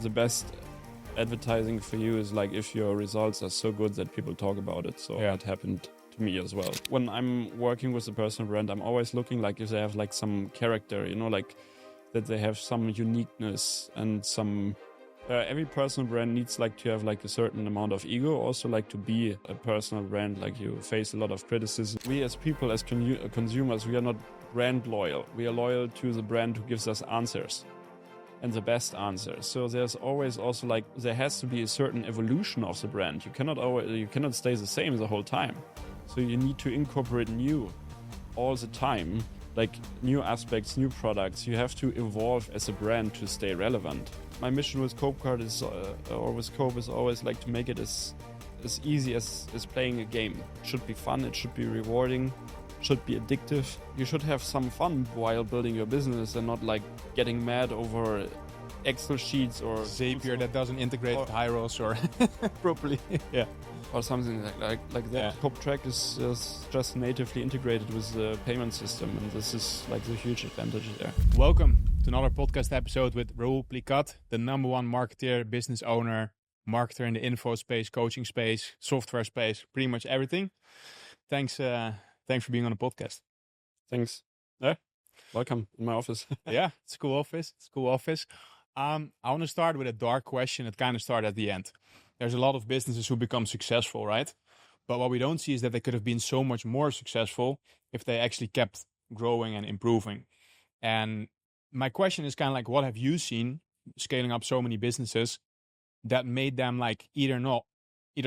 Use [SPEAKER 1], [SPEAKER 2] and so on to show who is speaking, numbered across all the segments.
[SPEAKER 1] the best advertising for you is like if your results are so good that people talk about it. So that happened to me as well. When I'm working with a personal brand, I'm always looking like if they have like some character, like that they have some uniqueness and some... every personal brand needs like to have like a certain amount of ego, also like to be a personal brand, like you face a lot of criticism. We as people, as consumers, we are not brand loyal. We are loyal to the brand who gives us answers and the best answers. So there's always also like, there has to be a certain evolution of the brand. You cannot stay the same the whole time. So you need to incorporate new all the time, like new aspects, new products. You have to evolve as a brand to stay relevant. My mission with CopeCart is, or with Cope, is always like to make it as easy as playing a game. It should be fun, it should be rewarding, should be addictive. You should have some fun while building your business and not like getting mad over Excel sheets or
[SPEAKER 2] Zapier that doesn't integrate with Hyros or properly.
[SPEAKER 1] Or something like that.
[SPEAKER 2] Yeah.
[SPEAKER 1] CopeTrack is just natively integrated with the payment system, and this is like the huge advantage there.
[SPEAKER 2] Welcome to another podcast episode with Raoul Plickat, the number one marketeer, business owner, marketer in the info space, coaching space, software space, pretty much everything. Thanks for being on the podcast.
[SPEAKER 1] Thanks. Yeah. Welcome in my office.
[SPEAKER 2] Yeah, it's a cool office. I want to start with a dark question that kind of started at the end. There's a lot of businesses who become successful, right? But what we don't see is that they could have been so much more successful if they actually kept growing and improving. And my question is kind of like, what have you seen scaling up so many businesses that made them like either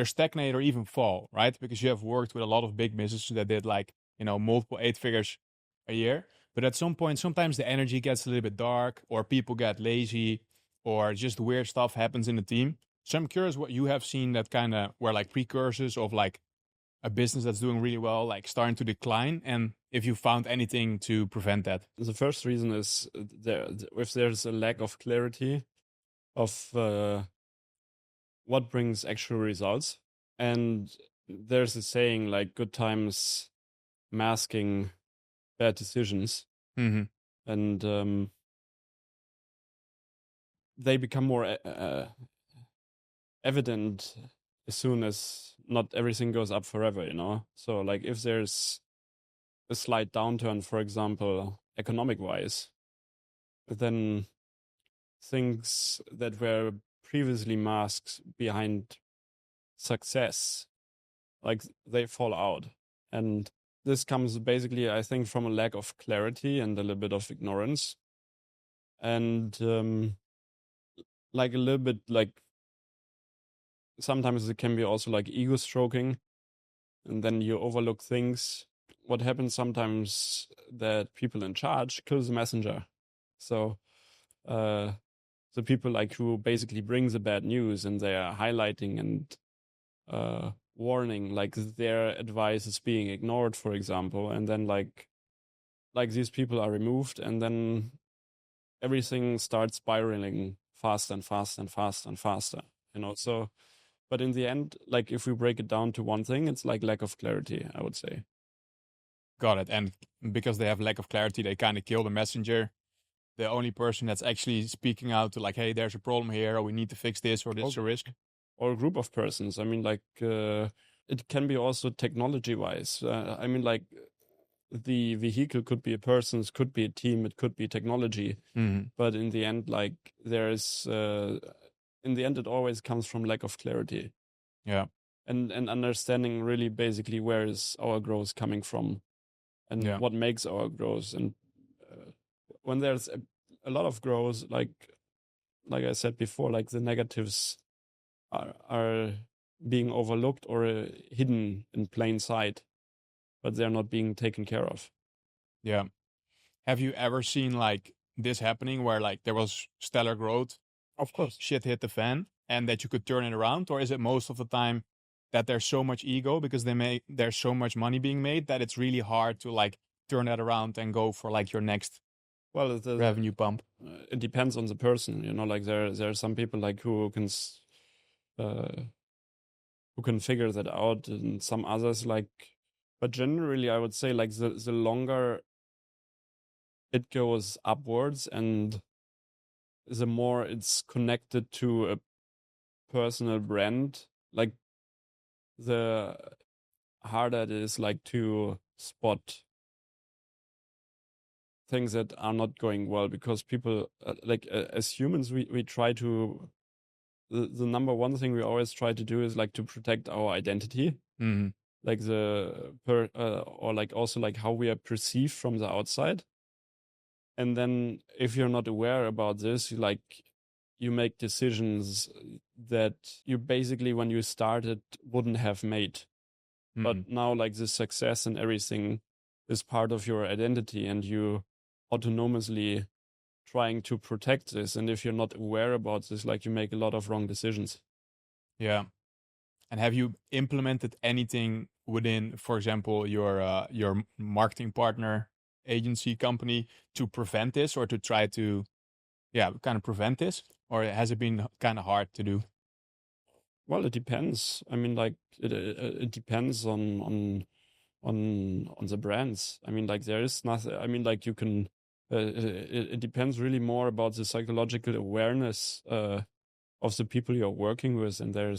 [SPEAKER 2] stagnate or even fall, right? Because you have worked with a lot of big businesses that did like, multiple 8 figures a year. But at some point, sometimes the energy gets a little bit dark, or people get lazy, or just weird stuff happens in the team. So I'm curious what you have seen that kind of were like precursors of like a business that's doing really well, like starting to decline, and if you found anything to prevent that.
[SPEAKER 1] The first reason is if there's a lack of clarity of what brings actual results. And there's a saying like good times masking bad decisions.
[SPEAKER 2] Mm-hmm.
[SPEAKER 1] And they become more evident as soon as not everything goes up forever, So like if there's a slight downturn, for example, economic-wise, then things that were previously masked behind success, like they fall out. And this comes basically, I think, from a lack of clarity and a little bit of ignorance. And like a little bit like sometimes it can be also like ego stroking, and then you overlook things. What happens sometimes that people in charge kill the messenger. So the people like who basically bring the bad news, and they are highlighting and warning, like their advice is being ignored, for example, and then like these people are removed, and then everything starts spiraling faster and faster and faster and faster, So, but in the end, like if we break it down to one thing, it's like lack of clarity, I would say.
[SPEAKER 2] Got it. And because they have lack of clarity, they kind of kill the messenger. The only person that's actually speaking out to like, hey, there's a problem here, or we need to fix this, or this is a risk.
[SPEAKER 1] Or a group of persons. I mean, like it can be also technology-wise. I mean, like the vehicle could be a person, it could be a team, it could be technology.
[SPEAKER 2] Mm-hmm.
[SPEAKER 1] But in the end, like in the end, it always comes from lack of clarity.
[SPEAKER 2] Yeah.
[SPEAKER 1] And understanding really basically where is our growth coming from, and what makes our growth. And when there's a lot of growth, like I said before, like the negatives are being overlooked or hidden in plain sight, but they're not being taken care of.
[SPEAKER 2] Yeah. Have you ever seen like this happening where like there was stellar growth?
[SPEAKER 1] Of course.
[SPEAKER 2] Shit hit the fan and that you could turn it around? Or is it most of the time that there's so much ego because there's so much money being made that it's really hard to like turn that around and go for like your next revenue pump?
[SPEAKER 1] It depends on the person, like there are some people like who can figure that out, and some others like, but generally I would say like the longer it goes upwards and the more it's connected to a personal brand, like the harder it is like to spot things that are not going well, because people as humans we try to the number one thing we always try to do is like to protect our identity, like or like also like how we are perceived from the outside. And then if you're not aware about this, you make decisions that you basically when you started wouldn't have made. But now like the success and everything is part of your identity, and you autonomously trying to protect this. And if you're not aware about this, like you make a lot of wrong decisions.
[SPEAKER 2] Yeah. And have you implemented anything within, for example, your marketing partner agency company to prevent this, or to try to, kind of prevent this? Or has it been kind of hard to do?
[SPEAKER 1] Well, it depends. I mean, like it depends on the brands. I mean, like there is nothing. I mean, like you can. It depends really more about the psychological awareness of the people you're working with, and there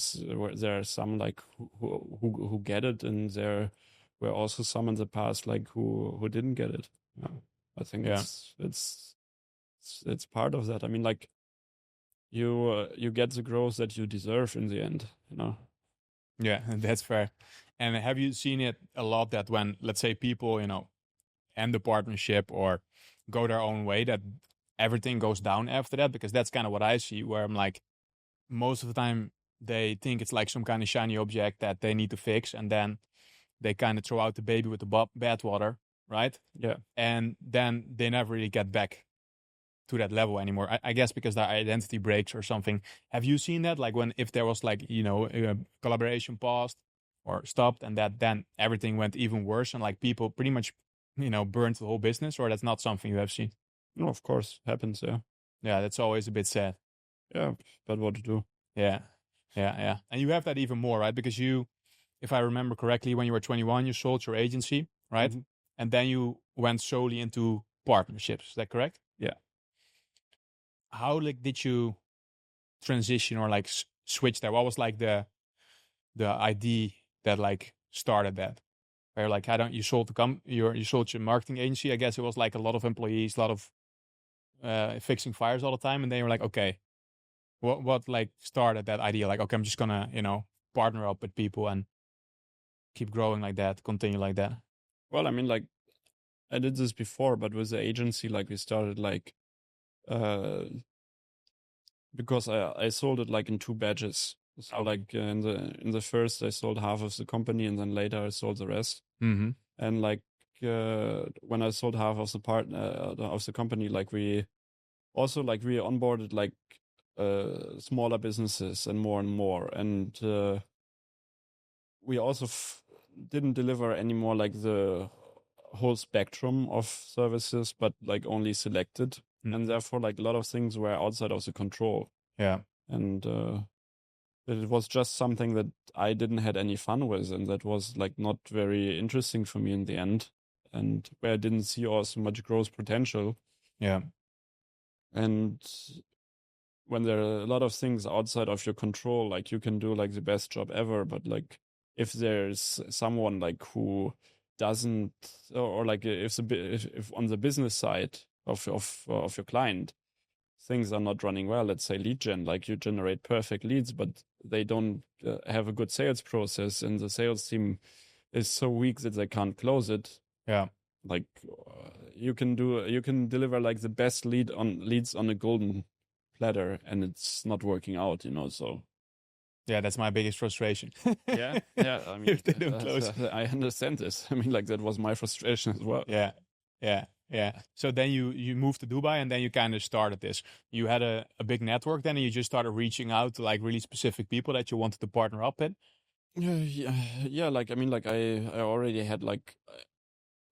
[SPEAKER 1] are some like who get it, and there were also some in the past like who didn't get it. Yeah. I think
[SPEAKER 2] Yeah.
[SPEAKER 1] it's part of that. I mean, like you get the growth that you deserve in the end. You know.
[SPEAKER 2] Yeah, that's fair. And have you seen it a lot that when, let's say, people, end the partnership or go their own way, that everything goes down after that? Because that's kind of what I see, where I'm like, most of the time they think it's like some kind of shiny object that they need to fix, and then they kind of throw out the baby with the bathwater, right?
[SPEAKER 1] Yeah.
[SPEAKER 2] And then they never really get back to that level anymore. I guess because their identity breaks or something. Have you seen that? Like if there was like, a collaboration paused or stopped, and that then everything went even worse, and like people pretty much, burnt the whole business, or that's not something you have seen?
[SPEAKER 1] No, of course happens. Yeah.
[SPEAKER 2] Yeah, that's always a bit sad.
[SPEAKER 1] Yeah, but what to do?
[SPEAKER 2] Yeah. Yeah. Yeah. And you have that even more, right? Because you, if I remember correctly, when you were 21, you sold your agency, right?
[SPEAKER 1] Mm-hmm.
[SPEAKER 2] And then you went solely into partnerships. Is that correct?
[SPEAKER 1] Yeah.
[SPEAKER 2] How like did you transition or like switch there? What was like the idea that like started that? Where like I don't you sold you sold your marketing agency. I guess it was like a lot of employees, a lot of fixing fires all the time, and then you were like, okay, what like started that idea? Like, okay, I'm just gonna partner up with people and keep growing like that, continue like that.
[SPEAKER 1] Well, I mean, like I did this before, but with the agency, like we started like uh because I sold it like in two batches. So
[SPEAKER 2] Okay.
[SPEAKER 1] like in the first I sold half of the company, and then later I sold the rest.
[SPEAKER 2] Mm-hmm.
[SPEAKER 1] And like when I sold half of the of the company, like we also like we onboarded like smaller businesses and more, and we also didn't deliver anymore like the whole spectrum of services, but like only selected. And therefore like a lot of things were outside of the control.
[SPEAKER 2] Yeah.
[SPEAKER 1] And it was just something that I didn't had any fun with, and that was like not very interesting for me in the end, and where I didn't see also much growth potential.
[SPEAKER 2] Yeah.
[SPEAKER 1] And when there are a lot of things outside of your control, like you can do like the best job ever, but like if there's someone like who doesn't, or like if on the business side of your client things are not running well, let's say lead gen, like you generate perfect leads, but they don't have a good sales process, and the sales team is so weak that they can't close it.
[SPEAKER 2] Yeah.
[SPEAKER 1] Like you can deliver like the best leads on a golden platter, and it's not working out, so
[SPEAKER 2] Yeah, that's my biggest frustration.
[SPEAKER 1] yeah. I mean,
[SPEAKER 2] If they don't close.
[SPEAKER 1] I understand this. I mean, like that was my frustration as well.
[SPEAKER 2] Yeah. Yeah. Yeah. So then you moved to Dubai, and then you kind of started this. You had a big network then, and you just started reaching out to like really specific people that you wanted to partner up with.
[SPEAKER 1] Yeah. Like I mean, like I already had like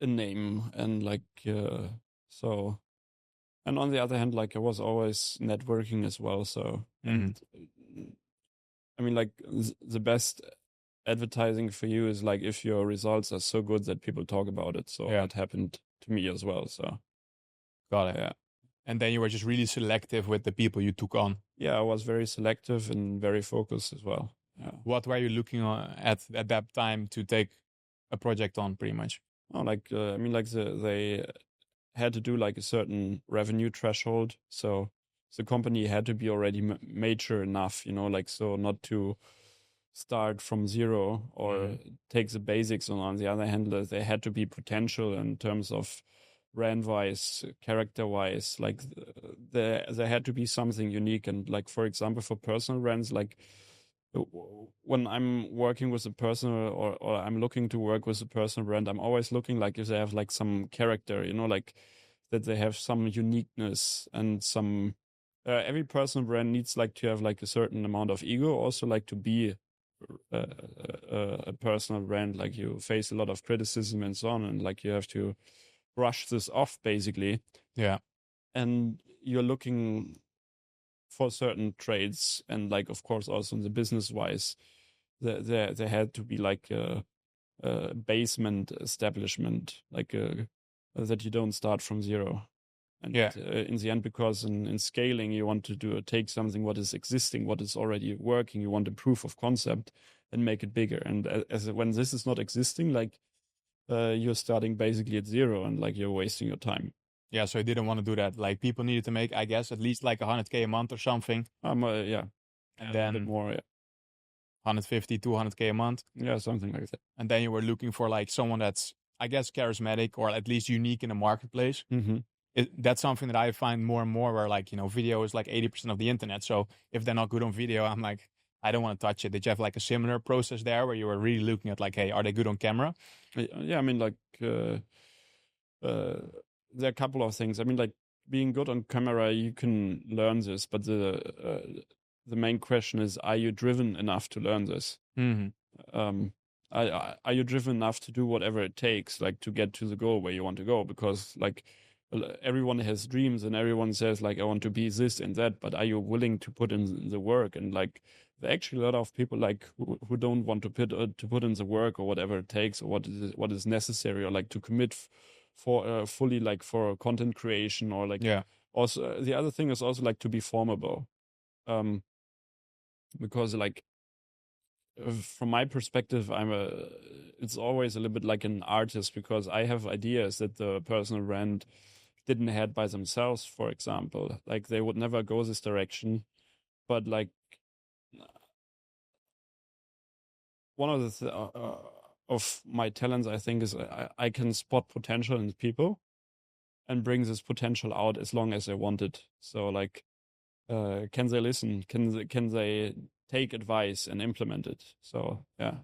[SPEAKER 1] a name, and like so. And on the other hand, like I was always networking as well. So, and I mean, like the best advertising for you is like if your results are so good that people talk about it. So
[SPEAKER 2] Yeah.
[SPEAKER 1] that happened to me as well. So
[SPEAKER 2] Got it.
[SPEAKER 1] yeah.
[SPEAKER 2] And then you were just really selective with the people you took on.
[SPEAKER 1] Yeah, I was very selective and very focused as well. Yeah.
[SPEAKER 2] What were you looking at that time to take a project on, pretty much?
[SPEAKER 1] Oh, like I mean, like they had to do like a certain revenue threshold, so the company had to be already mature enough, like so not to start from zero or take the basics. And on the other hand, they had to be potential in terms of brand wise, character wise. Like there had to be something unique. And like for example, for personal brands, like when I'm working with a personal or I'm looking to work with a personal brand, I'm always looking like if they have like some character, like that they have some uniqueness and some. Every personal brand needs like to have like a certain amount of ego, also like to be a personal brand. Like you face a lot of criticism and so on, and like you have to brush this off basically.
[SPEAKER 2] Yeah.
[SPEAKER 1] And you're looking for certain traits, and like of course also in the business wise, there had to be like a basement establishment, like that you don't start from zero. And in the end, because in scaling, you want to take something what is existing, what is already working, you want a proof of concept and make it bigger. And when this is not existing, like you're starting basically at zero and like you're wasting your time.
[SPEAKER 2] Yeah, so I didn't want to do that. Like people needed to make, I guess, at least like 100K a month or something.
[SPEAKER 1] Yeah.
[SPEAKER 2] And then
[SPEAKER 1] a bit more, yeah.
[SPEAKER 2] 150, 200K a month.
[SPEAKER 1] Yeah, something like that.
[SPEAKER 2] And then you were looking for like someone that's, I guess, charismatic or at least unique in the marketplace.
[SPEAKER 1] Mm-hmm.
[SPEAKER 2] That's something that I find more and more where like, video is like 80% of the internet. So if they're not good on video, I'm like, I don't want to touch it. Did you have like a similar process there where you were really looking at like, hey, are they good on camera?
[SPEAKER 1] Yeah, I mean, like, there are a couple of things. I mean, like being good on camera, you can learn this, but the main question is, are you driven enough to learn this?
[SPEAKER 2] Mm-hmm.
[SPEAKER 1] Are you driven enough to do whatever it takes, like to get to the goal where you want to go? Because like everyone has dreams and everyone says like, I want to be this and that, but are you willing to put in the work? And like, there are actually a lot of people like who don't want to put in the work or whatever it takes or what is necessary, or like to commit for fully like for content creation, or like also the other thing is also like to be formable, because like from my perspective, it's always a little bit like an artist, because I have ideas that the personal brand didn't have by themselves. For example, like they would never go this direction, but like one of of my talents, I think, is I can spot potential in people and bring this potential out as long as they want it. So like, can they listen? Can they take advice and implement it? So yeah.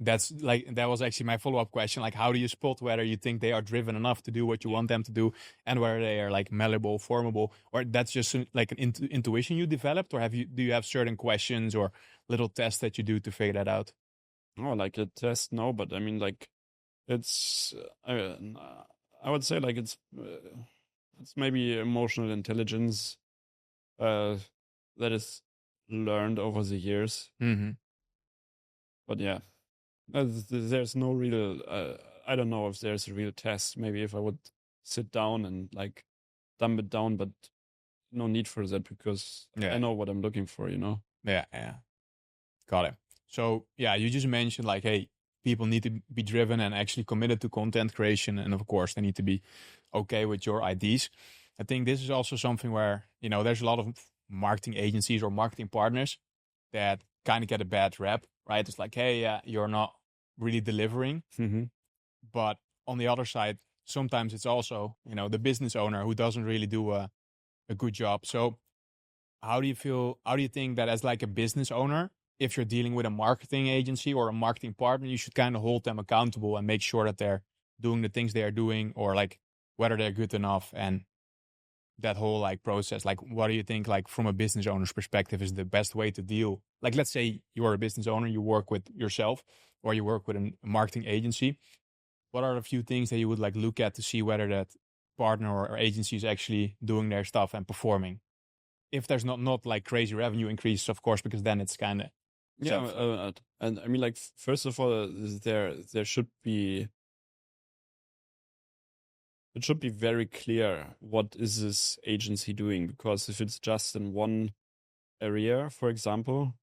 [SPEAKER 2] That's like, that was actually my follow-up question. Like, how do you spot whether you think they are driven enough to do what you want them to do, and whether they are like malleable, formable, or that's just like an intuition you developed, or do you have certain questions or little tests that you do to figure that out?
[SPEAKER 1] Oh, like a test? No, but I mean, like it's, I would say like it's maybe emotional intelligence, that is learned over the years.
[SPEAKER 2] Mm-hmm.
[SPEAKER 1] But yeah. There's no real, I don't know if there's a real test. Maybe if I would sit down and like dumb it down, but no need for that, because I know what I'm looking for,
[SPEAKER 2] Yeah. Got it. So yeah, you just mentioned like, hey, people need to be driven and actually committed to content creation. And of course, they need to be okay with your ideas. I think this is also something where, there's a lot of marketing agencies or marketing partners that kind of get a bad rep, right? It's like, hey, you're not really delivering.
[SPEAKER 1] Mm-hmm.
[SPEAKER 2] But on the other side, sometimes it's also, the business owner who doesn't really do a good job. So how do you think that as like a business owner, if you're dealing with a marketing agency or a marketing partner, you should kind of hold them accountable and make sure that they're doing the things they are doing, or like whether they're good enough, and that whole like process? Like, what do you think, like from a business owner's perspective, is the best way to deal? Like, let's say you are a business owner, you work with yourself or you work with a marketing agency. What are a few things that you would like look at to see whether that partner or agency is actually doing their stuff and performing? If there's not like crazy revenue increases, of course, because then it's kind of
[SPEAKER 1] and I mean, like, first of all, there should be it should be very clear what is this agency doing, because if it's just in one area, for example,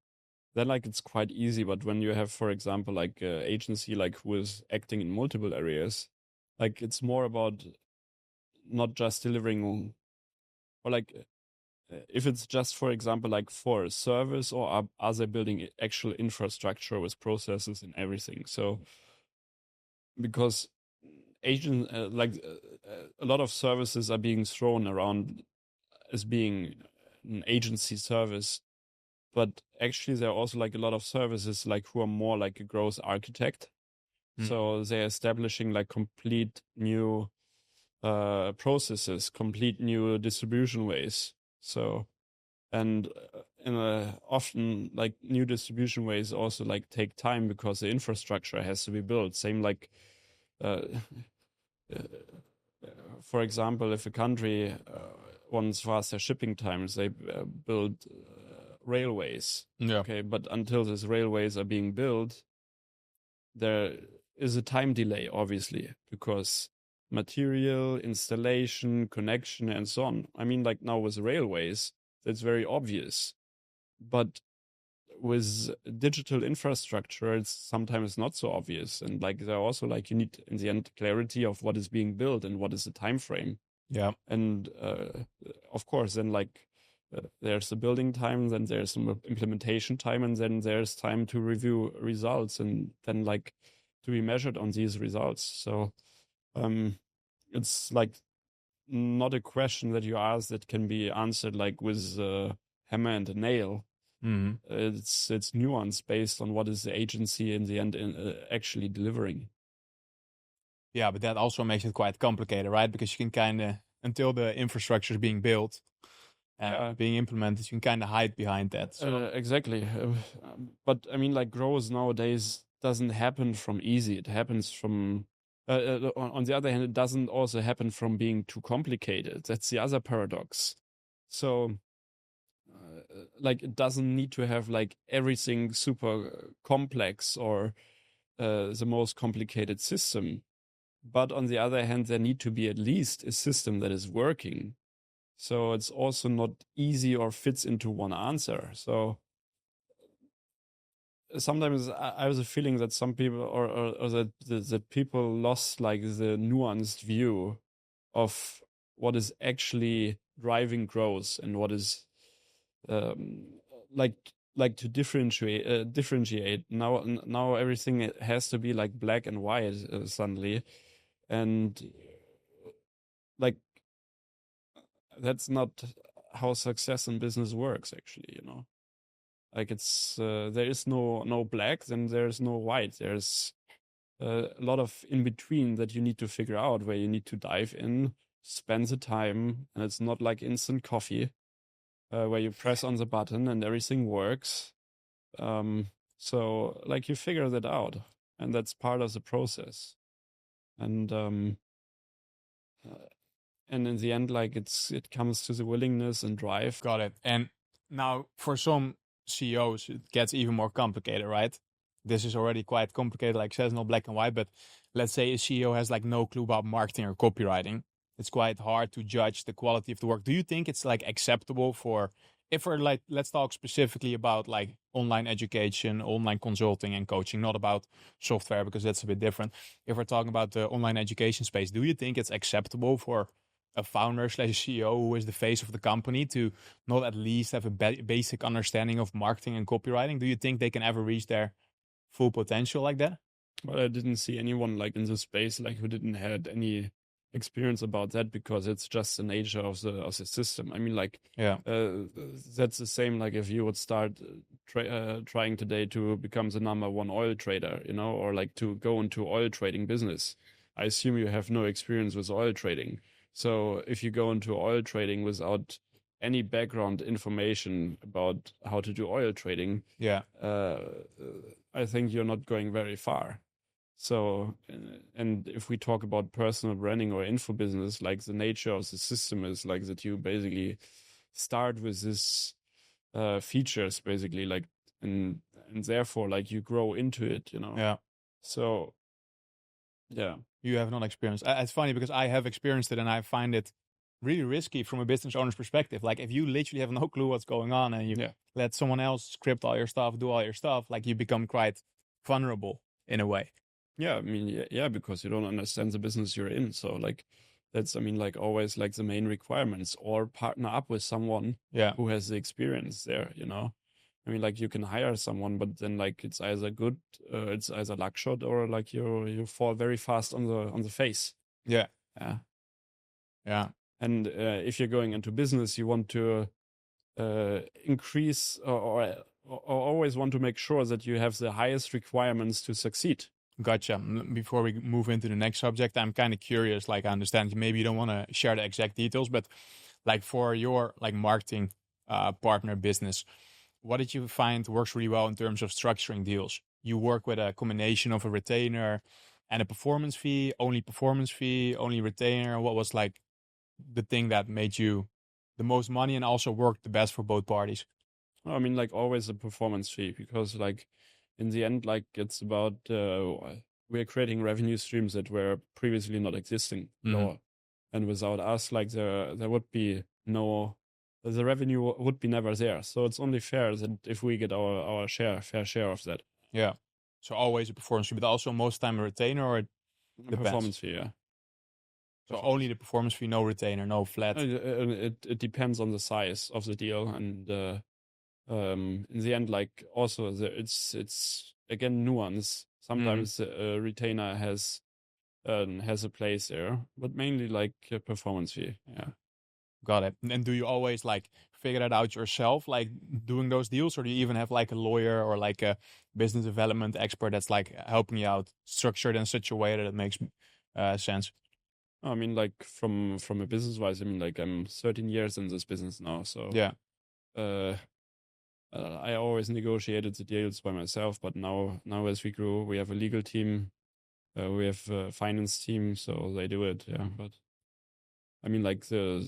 [SPEAKER 1] then like it's quite easy. But when you have, for example, like an agency like who is acting in multiple areas, like it's more about not just delivering, or like if it's just, for example, like for a service, or are they building actual infrastructure with processes and everything. So because a lot of services are being thrown around as being an agency service, but actually there are also like a lot of services like who are more like a growth architect. So they're establishing like complete new processes, complete new distribution ways. So, and often like new distribution ways also like take time because the infrastructure has to be built. Same like, uh, uh, for example, if a country wants faster shipping times, they build railways.
[SPEAKER 2] Yeah.
[SPEAKER 1] Okay, but until these railways are being built, there is a time delay, obviously, because material, installation, connection, and so on. I mean, like now with railways, that's very obvious. But with digital infrastructure, it's sometimes not so obvious. And like there are also like you need in the end clarity of what is being built and what is the time frame.
[SPEAKER 2] Yeah.
[SPEAKER 1] And of course, then like there's the building time, then there's some implementation time, and then there's time to review results, and then like to be measured on these results. So it's like not a question that you ask that can be answered like with a hammer and a nail. It's nuance based on what is the agency in the end actually delivering.
[SPEAKER 2] Yeah, but that also makes it quite complicated, right? Because you can kind of, until the infrastructure is being built, being implemented, you can kind of hide behind that. So
[SPEAKER 1] exactly. But I mean, like growth nowadays doesn't happen from easy. It happens from, on the other hand, it doesn't also happen from being too complicated. That's the other paradox. So, like, it doesn't need to have like everything super complex or the most complicated system. But on the other hand, there need to be at least a system that is working. So it's also not easy or fits into one answer. So sometimes I have a feeling that some people or that people lost like the nuanced view of what is actually driving growth and what is um, like to differentiate. Now everything has to be like black and white suddenly, and like that's not how success in business works actually, like it's there is no black, then there's no white. There's a lot of in between that you need to figure out, where you need to dive in, spend the time, and it's not like instant coffee where you press on the button and everything works. So like you figure that out, and that's part of the process. And and in the end, like it comes to the willingness and drive.
[SPEAKER 2] got it. And now for some CEOs, it gets even more complicated, right? This is already quite complicated, like says no black and white, but let's say a CEO has like no clue about marketing or copywriting. It's quite hard to judge the quality of the work. Do you think it's like acceptable for, if we're like, let's talk specifically about like online education, online consulting and coaching, not about software because that's a bit different. If we're talking about the online education space, do you think it's acceptable for a founder / CEO who is the face of the company to not at least have a basic understanding of marketing and copywriting? Do you think they can ever reach their full potential like that?
[SPEAKER 1] But I didn't see anyone like in the space like who didn't had any experience about that, because it's just the nature of the system. I mean, like
[SPEAKER 2] Yeah,
[SPEAKER 1] that's the same like if you would start trying today to become the #1 oil trader, or like to go into oil trading business. I assume you have no experience with oil trading. So if you go into oil trading without any background information about how to do oil trading,
[SPEAKER 2] yeah,
[SPEAKER 1] I think you're not going very far. So, and if we talk about personal branding or info business, like the nature of the system is like that you basically start with this features basically, like, and therefore like you grow into it.
[SPEAKER 2] yeah.
[SPEAKER 1] So Yeah.
[SPEAKER 2] You have not experienced. It's funny because I have experienced it, and I find it really risky from a business owner's perspective. Like if you literally have no clue what's going on, and you let someone else script all your stuff, do all your stuff, like you become quite vulnerable in a way.
[SPEAKER 1] Yeah, I mean, yeah, because you don't understand the business you're in. So like that's, I mean, like always like the main requirements, or partner up with someone
[SPEAKER 2] Yeah,
[SPEAKER 1] who has the experience there, you know. I mean, like you can hire someone, but then like it's either good, it's either luck shot, or like you fall very fast on the face.
[SPEAKER 2] yeah,
[SPEAKER 1] Yeah.
[SPEAKER 2] yeah.
[SPEAKER 1] And if you're going into business, you want to increase or always want to make sure that you have the highest requirements to succeed.
[SPEAKER 2] Gotcha. Before we move into the next subject, I'm kind of curious. Like, I understand maybe you don't want to share the exact details, but like for your like marketing partner business, what did you find works really well in terms of structuring deals? You work with a combination of a retainer and a performance fee, only retainer. What was like the thing that made you the most money and also worked the best for both parties?
[SPEAKER 1] I mean, like always a performance fee, because like in the end, like it's about we're creating revenue streams that were previously not existing at all. And without us, like there would be no, the revenue would be never there. So it's only fair that if we get our fair share of that.
[SPEAKER 2] Yeah. So always a performance fee, but also most time a retainer, or it depends?
[SPEAKER 1] Performance fee, yeah.
[SPEAKER 2] So only the performance fee, no retainer, no flat.
[SPEAKER 1] It depends on the size of the deal, and in the end, like also it's again nuance. Sometimes a retainer has a place there, but mainly like a performance fee. Yeah.
[SPEAKER 2] Got it. And do you always like figure that out yourself, like doing those deals, or do you even have like a lawyer or like a business development expert that's like helping you out, structured in such a way that it makes sense?
[SPEAKER 1] I mean, like from a business wise, I mean, like I'm 13 years in this business now, so
[SPEAKER 2] Yeah.
[SPEAKER 1] I always negotiated the deals by myself, but now as we grow, we have a legal team, we have a finance team, so they do it. Yeah, but I mean, like the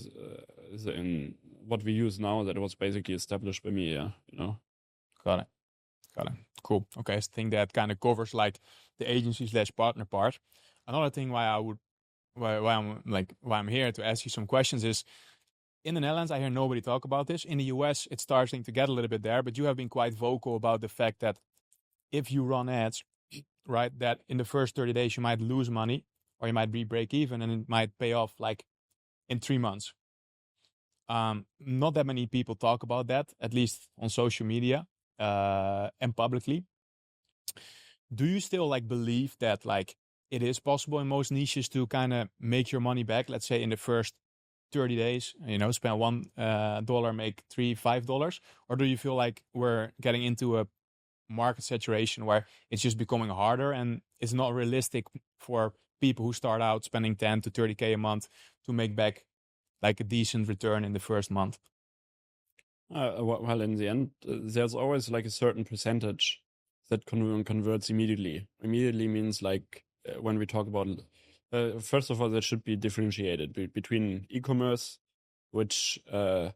[SPEAKER 1] in what we use now, that was basically established by me. Yeah, you know.
[SPEAKER 2] Got it. Cool. Okay, I think that kind of covers like the agency slash partner part. Another thing why I'm here to ask you some questions is, in the Netherlands, I hear nobody talk about this. In the US, it's starting to get a little bit there, but you have been quite vocal about the fact that if you run ads, right, that in the first 30 days you might lose money or you might be break even, and it might pay off like in 3 months. Not that many people talk about that, at least on social media and publicly. Do you still like believe that like it is possible in most niches to kind of make your money back, let's say in the first 30 days, you know, spend $1, make $5? Or do you feel like we're getting into a market saturation where it's just becoming harder and it's not realistic for people who start out spending 10 to 30K a month to make back like a decent return in the first month?
[SPEAKER 1] Well, in the end, there's always like a certain percentage that converts immediately. Immediately means like when we talk about, first of all, that should be differentiated between e-commerce, which this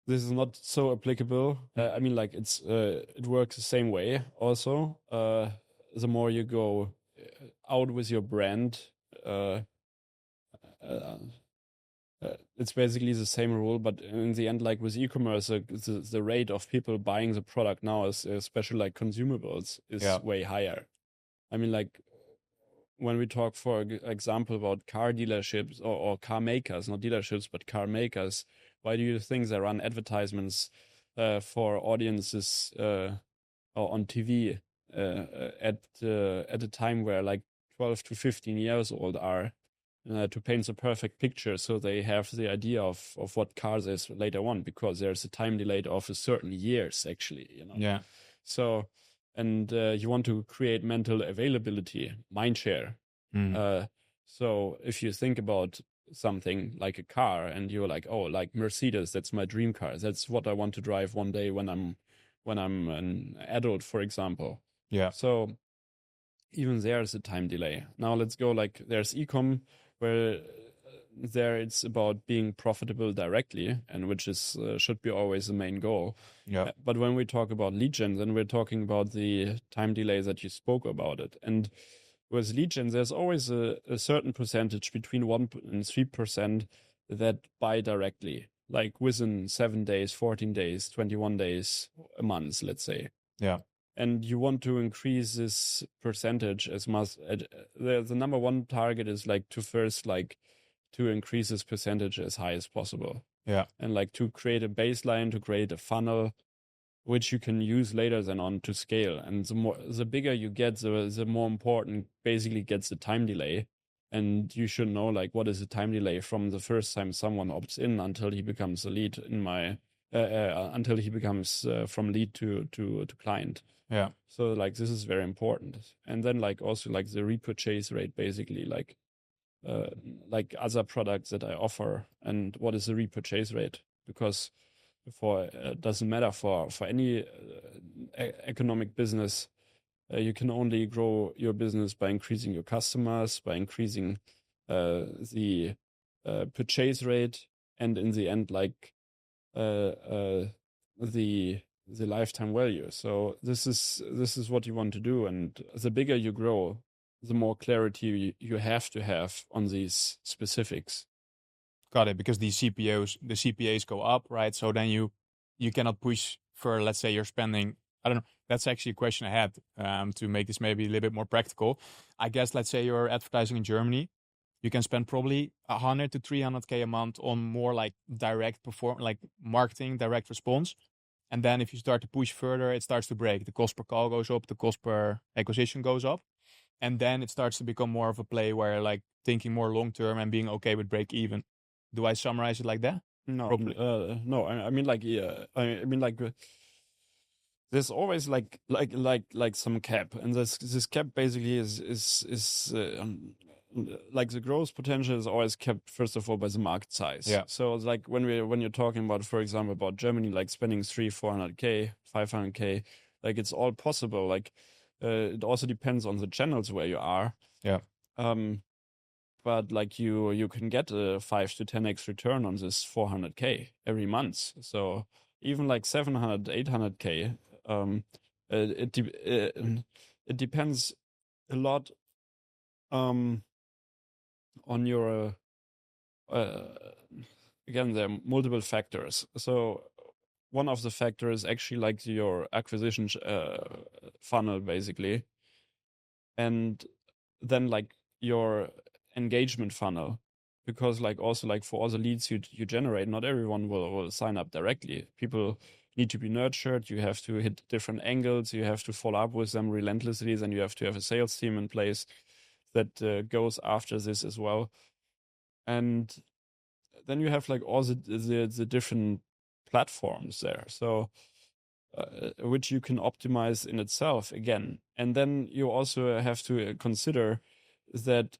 [SPEAKER 1] is not so applicable. I mean, like it works the same way. Also, the more you go out with your brand, it's basically the same rule, but in the end, like with e-commerce, the rate of people buying the product now, is especially like consumables, is way higher. I mean, like when we talk, for example, about car dealerships or car makers, not dealerships, but car makers, why do you think they run advertisements for audiences or on TV at a time where like 12 to 15 years old are? To paint the perfect picture, so they have the idea of what cars is later on, because there's a time delay of a certain years, actually, you know.
[SPEAKER 2] Yeah.
[SPEAKER 1] So, and you want to create mental availability, mind share. So if you think about something like a car and you're like, oh, like Mercedes, that's my dream car. That's what I want to drive one day when I'm an adult, for example.
[SPEAKER 2] Yeah.
[SPEAKER 1] So even there's a time delay. Now let's go like there's e-com, where there it's about being profitable directly, and which is should be always the main goal.
[SPEAKER 2] Yeah.
[SPEAKER 1] But when we talk about lead gen, then we're talking about the time delay that you spoke about it. And with lead gen, there's always a certain percentage between 1 and 3% that buy directly, like within 7 days, 14 days, 21 days, a month, let's say.
[SPEAKER 2] Yeah.
[SPEAKER 1] And you want to increase this percentage as much. The number one target is like to first like to increase this percentage as high as possible.
[SPEAKER 2] Yeah.
[SPEAKER 1] And like to create a baseline, to create a funnel, which you can use later then on to scale. And the bigger you get, the more important basically gets the time delay. And you should know like what is the time delay from the first time someone opts in until he becomes a lead until he becomes from lead to client.
[SPEAKER 2] Yeah.
[SPEAKER 1] So like this is very important. And then like also like the repurchase rate, basically like other products that I offer, and what is the repurchase rate? Because doesn't matter for any economic business, you can only grow your business by increasing your customers, by increasing the purchase rate, and in the end like the lifetime value. So this is what you want to do, and the bigger you grow, the more clarity you have to have on these specifics.
[SPEAKER 2] Got it. Because the CPAs go up, right? So then you cannot push for, let's say you're spending, I don't know. That's actually a question I had to make this maybe a little bit more practical. I guess, let's say you're advertising in Germany, you can spend probably 100 to 300K a month on more like direct like marketing, direct response. And then if you start to push further, it starts to break. The cost per call goes up, the cost per acquisition goes up. And then it starts to become more of a play where like thinking more long term and being okay with break even. Do I summarize it like that?
[SPEAKER 1] No, no. I mean, like, yeah. I mean, like, there's always like some cap, and this cap basically is like the growth potential is always kept first of all by the market size.
[SPEAKER 2] Yeah.
[SPEAKER 1] So it's like when you're talking about, for example, about Germany, like spending 300-400K, 500K, like it's all possible. Like it also depends on the channels where you are.
[SPEAKER 2] Yeah.
[SPEAKER 1] But like you can get a 5 to 10x return on this 400K every month. So even like 700, 800K, it depends a lot on your again, there are multiple factors. So one of the factors is actually like your acquisition funnel, basically, and then like your engagement funnel, because like also like for all the leads you generate, not everyone will sign up directly. People need to be nurtured. You have to hit different angles. You have to follow up with them relentlessly. Then you have to have a sales team in place that goes after this as well. And then you have like all the different platforms there. So which you can optimize in itself again. And then you also have to consider that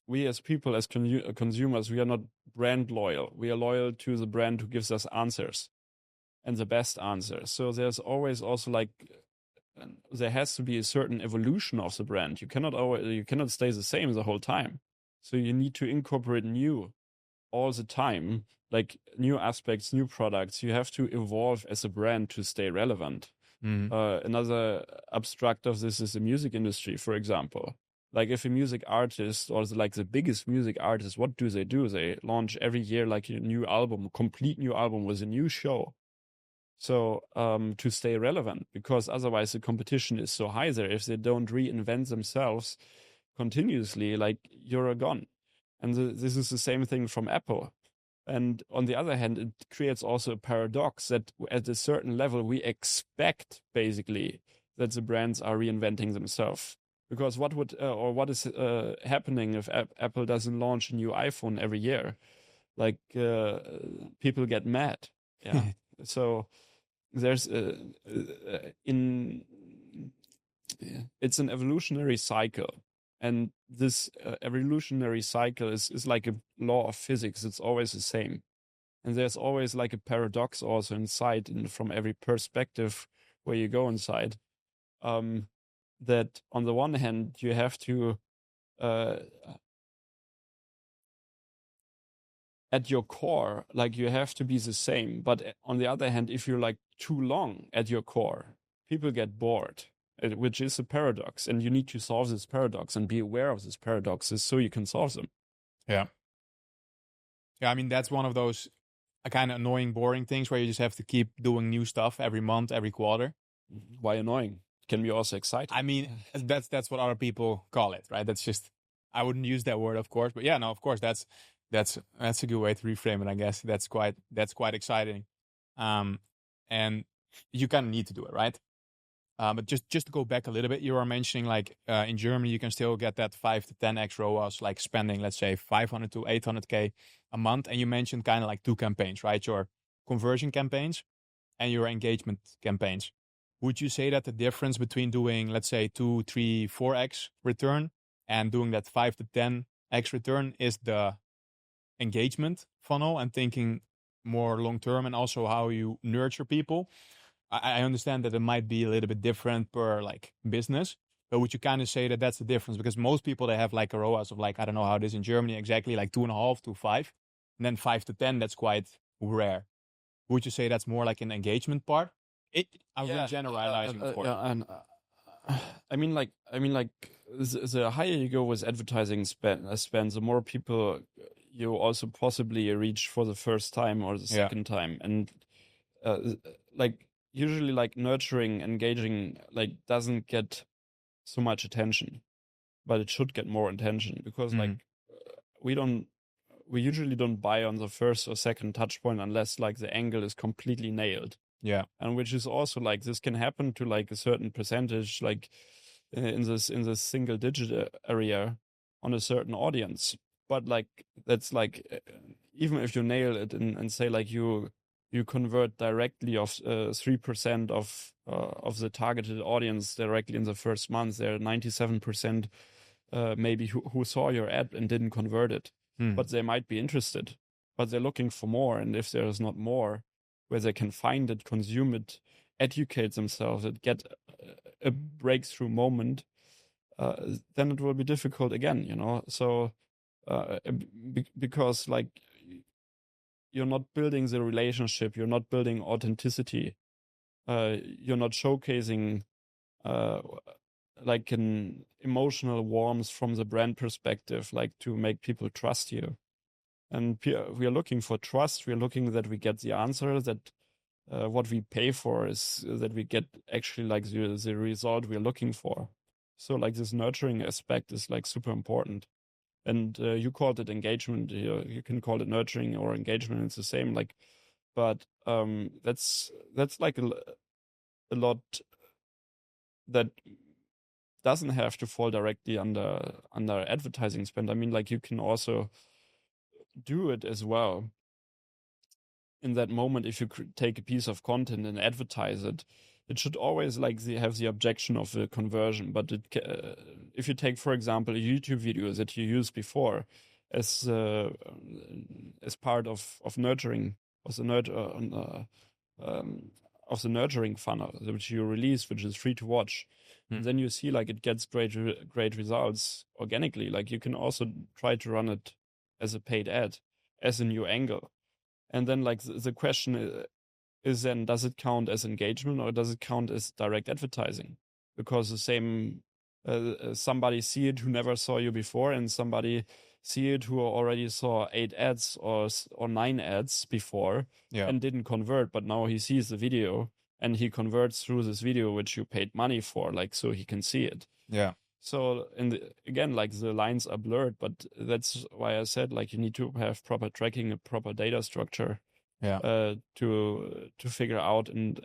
[SPEAKER 1] we as people, as consumers, we are not brand loyal. We are loyal to the brand who gives us answers and the best answers. So there's always also like, there has to be a certain evolution of the brand. You cannot stay the same the whole time. So you need to incorporate new all the time, like new aspects, new products. You have to evolve as a brand to stay relevant. Another abstract of this is the music industry, for example. Like if a music artist or like the biggest music artist, what do? They launch every year like a new album, a complete new album with a new show. So to stay relevant, because otherwise the competition is so high there. If they don't reinvent themselves continuously, like you're gone. And this is the same thing from Apple. And on the other hand, it creates also a paradox that at a certain level, we expect basically that the brands are reinventing themselves. Because what is happening if Apple doesn't launch a new iPhone every year? Like people get mad. Yeah. So there's it's an evolutionary cycle. And this evolutionary cycle is like a law of physics. It's always the same. And there's always like a paradox also inside, and from every perspective where you go inside, that on the one hand, you have to, at your core, like you have to be the same. But on the other hand, if you're like too long at your core, people get bored. which is a paradox, and you need to solve this paradox and be aware of these paradoxes so you can solve them.
[SPEAKER 2] Yeah. I mean, that's one of those kind of annoying, boring things where you just have to keep doing new stuff every month, every quarter.
[SPEAKER 1] Why annoying? Can be also exciting.
[SPEAKER 2] I mean, that's what other people call it, right? That's just, I wouldn't use that word, of course, but yeah, no, of course, that's a good way to reframe it. I guess that's quite exciting, and you kind of need to do it, right? But just to go back a little bit, you were mentioning like in Germany you can still get that 5 to 10x ROAS, like spending, let's say, 500 to 800K a month, and you mentioned kind of like two campaigns, right? Your conversion campaigns and your engagement campaigns. Would you say that the difference between doing, let's say, 2, 3, 4x return and doing that 5 to 10x return is the engagement funnel and thinking more long term, and also how you nurture people? I understand that it might be a little bit different per like business, but would you kind of say that that's the difference? Because most people, they have like a ROAS of like, I don't know how it is in Germany exactly, like 2.5 to 5, and then 5 to 10, that's quite rare. Would you say that's more like an engagement part? I'm really generalizing, of course.
[SPEAKER 1] And I mean, like the higher you go with advertising spend, the more people you also possibly reach for the first time or the second time, and like usually like nurturing, engaging, like doesn't get so much attention, but it should get more attention because like we usually don't buy on the first or second touch point unless like the angle is completely nailed.
[SPEAKER 2] Yeah.
[SPEAKER 1] And which is also like, this can happen to like a certain percentage, like in this single digit area on a certain audience. But like, that's like, even if you nail it and say like you convert directly of 3% of the targeted audience directly in the first month, there are 97% maybe who saw your ad and didn't convert it. But they might be interested, but they're looking for more. And if there is not more where they can find it, consume it, educate themselves, and get a breakthrough moment, then it will be difficult again, you know? So, because like you're not building the relationship, you're not building authenticity, you're not showcasing like an emotional warmth from the brand perspective, like to make people trust you. And we are looking for trust. We are looking that we get the answer, that what we pay for is that we get actually like the result we're looking for. So like this nurturing aspect is like super important. And you called it engagement. You can call it nurturing or engagement. It's the same. Like, but that's like a lot that doesn't have to fall directly under advertising spend. I mean, like you can also do it as well in that moment. If you take a piece of content and advertise it, it should always like have the objection of the conversion. But if you take, for example, a YouTube video that you used before as part of nurturing, of the nurturing funnel, which you release, which is free to watch, and then you see like it gets great results organically. Like you can also try to run it as a paid ad, as a new angle. And then like the question is then, does it count as engagement or does it count as direct advertising? Because the same, somebody see it who never saw you before, and somebody see it who already saw 8 ads or 9 ads before and didn't convert, but now he sees the video and he converts through this video, which you paid money for, like, so he can see it.
[SPEAKER 2] Yeah.
[SPEAKER 1] So again, like the lines are blurred, but that's why I said like you need to have proper tracking, a proper data structure, to figure out. And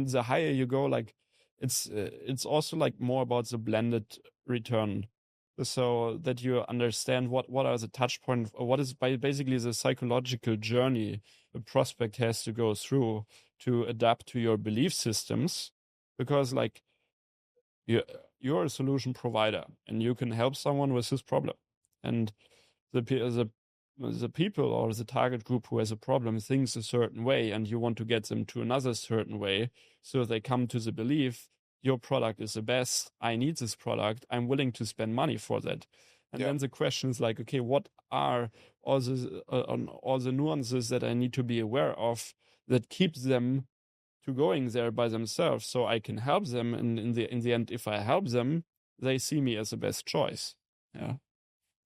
[SPEAKER 1] the higher you go, like it's also like more about the blended return, so that you understand what are the touch points, or what is basically the psychological journey a prospect has to go through to adapt to your belief systems, because like you're a solution provider and you can help someone with his problem, and the people or the target group who has a problem thinks a certain way, and you want to get them to another certain way, so they come to the belief your product is the best, I need this product, I'm willing to spend money for that. And then the question is like, okay, what are all the nuances that I need to be aware of that keep them to going there by themselves, so I can help them. And in the end, if I help them, they see me as the best choice. Yeah.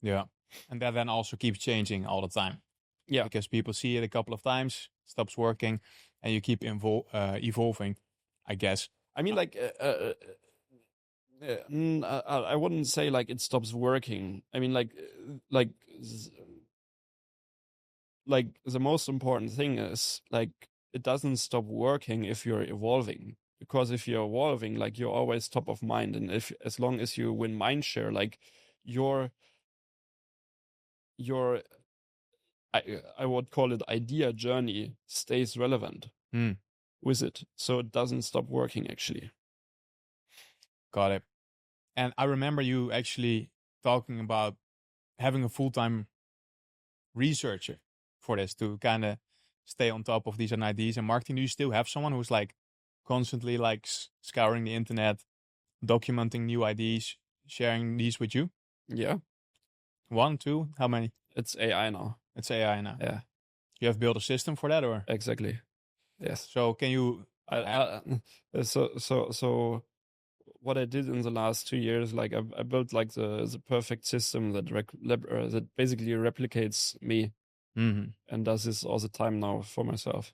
[SPEAKER 2] Yeah. And that then also keeps changing all the time.
[SPEAKER 1] Yeah.
[SPEAKER 2] Because people see it a couple of times, stops working, and you keep evolving, I guess.
[SPEAKER 1] I mean, like, I wouldn't say like it stops working. I mean, like the most important thing is like it doesn't stop working if you're evolving. Because if you're evolving, like you're always top of mind, and if as long as you win mind share, like your I would call it idea journey stays relevant with it, so it doesn't stop working actually.
[SPEAKER 2] Got it. And I remember you actually talking about having a full-time researcher for this to kind of stay on top of these ideas and marketing. Do you still have someone who's like constantly like scouring the internet, documenting new ideas, sharing these with you?
[SPEAKER 1] Yeah.
[SPEAKER 2] 1, 2, how many?
[SPEAKER 1] It's AI now.
[SPEAKER 2] It's AI now.
[SPEAKER 1] Yeah.
[SPEAKER 2] You have built a system for that, or?
[SPEAKER 1] Exactly. Yes.
[SPEAKER 2] So can you?
[SPEAKER 1] So what I did in the last 2 years, like I built like the perfect system that that basically replicates me and does this all the time now for myself.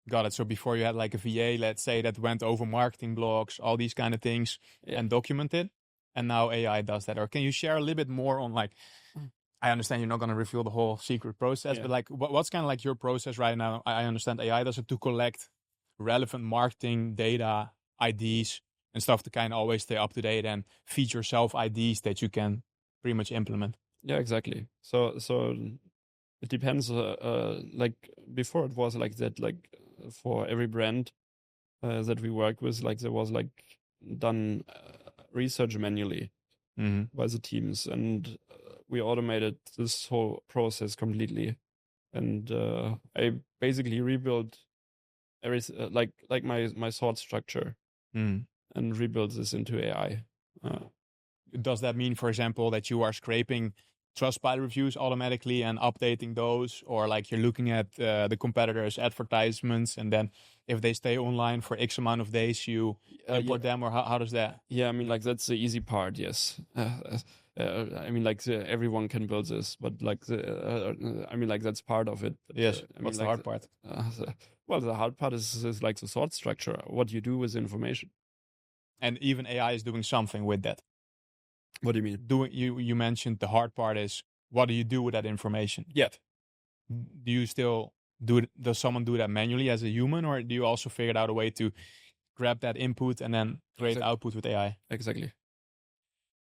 [SPEAKER 2] Got it. So before you had like a VA, let's say, that went over marketing blogs, all these kind of things, and documented, and now AI does that. Or can you share a little bit more on like? I understand you're not going to reveal the whole secret process, but like, what's kind of like your process right now? I understand AI does it to collect relevant marketing data, IDs, and stuff to kind of always stay up to date and feed yourself IDs that you can pretty much implement.
[SPEAKER 1] Yeah, exactly. So it depends. Like before, it was like that. Like for every brand that we work with, like there was like done research manually by the teams, and we automated this whole process completely. And I basically rebuilt everything, like my thought structure, and rebuilt this into AI.
[SPEAKER 2] Does that mean, for example, that you are scraping Trustpilot reviews automatically and updating those, or like you're looking at the competitors' advertisements, and then if they stay online for X amount of days, you import them, or how does that?
[SPEAKER 1] Yeah, I mean, like that's the easy part. Yes. I mean, like everyone can build this, but like I mean, like that's part of it. But,
[SPEAKER 2] yes.
[SPEAKER 1] I mean,
[SPEAKER 2] what's
[SPEAKER 1] like,
[SPEAKER 2] the hard part?
[SPEAKER 1] Well, the hard part is like the thought structure, what you do with information.
[SPEAKER 2] And even AI is doing something with that.
[SPEAKER 1] What do you mean?
[SPEAKER 2] You mentioned the hard part is, what do you do with that information?
[SPEAKER 1] Yeah.
[SPEAKER 2] Do you still do it? Does someone do that manually as a human, or do you also figure out a way to grab that input and then create output with AI?
[SPEAKER 1] Exactly.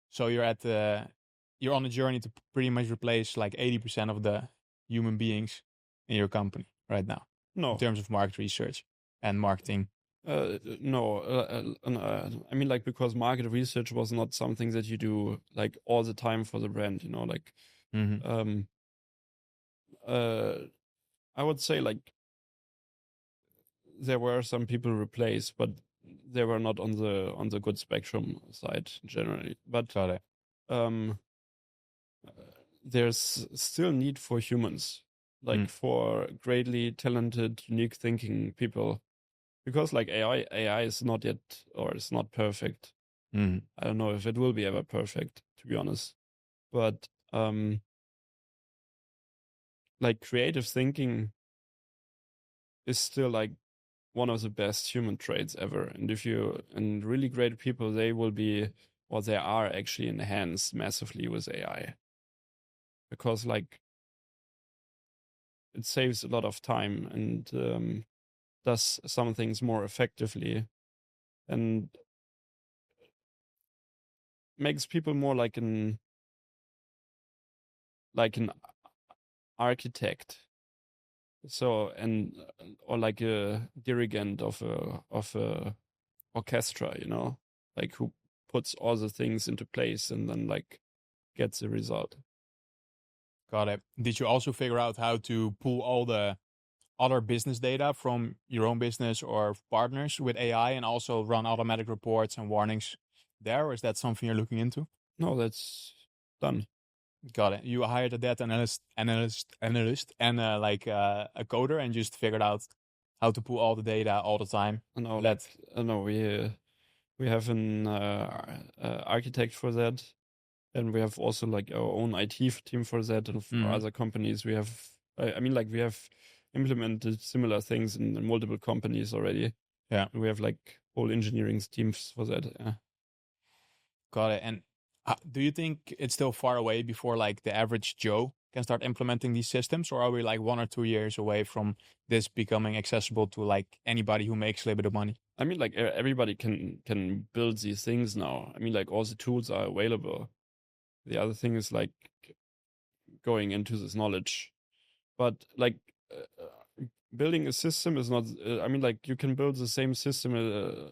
[SPEAKER 2] So you're on a journey to pretty much replace like 80% of the human beings in your company right now.
[SPEAKER 1] No.
[SPEAKER 2] In terms of market research and marketing.
[SPEAKER 1] No. I mean, like, because market research was not something that you do like all the time for the brand, you know, like, I would say like there were some people replaced, but they were not on the good spectrum side generally. But there's still need for humans, like for greatly talented, unique thinking people, because like AI is not yet, or it's not perfect. I don't know if it will be ever perfect, to be honest. But like creative thinking is still like one of the best human traits ever. And really great people, they will be, or they are actually enhanced massively with AI. Because like it saves a lot of time and does some things more effectively and makes people more like an architect. So, or like a dirigent of a orchestra, you know, like who puts all the things into place and then like gets the result.
[SPEAKER 2] Got it. Did you also figure out how to pull all the other business data from your own business or partners with AI and also run automatic reports and warnings there? Or is that something you're looking into?
[SPEAKER 1] No, that's done.
[SPEAKER 2] Got it. You hired a data analyst and like a coder and just figured out how to pull all the data all the time.
[SPEAKER 1] No, we have an architect for that, and we have also like our own IT team for that, and for other companies we have. I mean, like we have implemented similar things in multiple companies already.
[SPEAKER 2] Yeah,
[SPEAKER 1] and we have like whole engineering teams for that. Yeah.
[SPEAKER 2] got it. And do you think it's still far away before like the average Joe can start implementing these systems, or are we like 1 or 2 years away from this becoming accessible to like anybody who makes a little bit of money?
[SPEAKER 1] I mean, like everybody can build these things now. I mean, like all the tools are available. The other thing is like going into this knowledge, but like building a system is not. I mean, like you can build the same system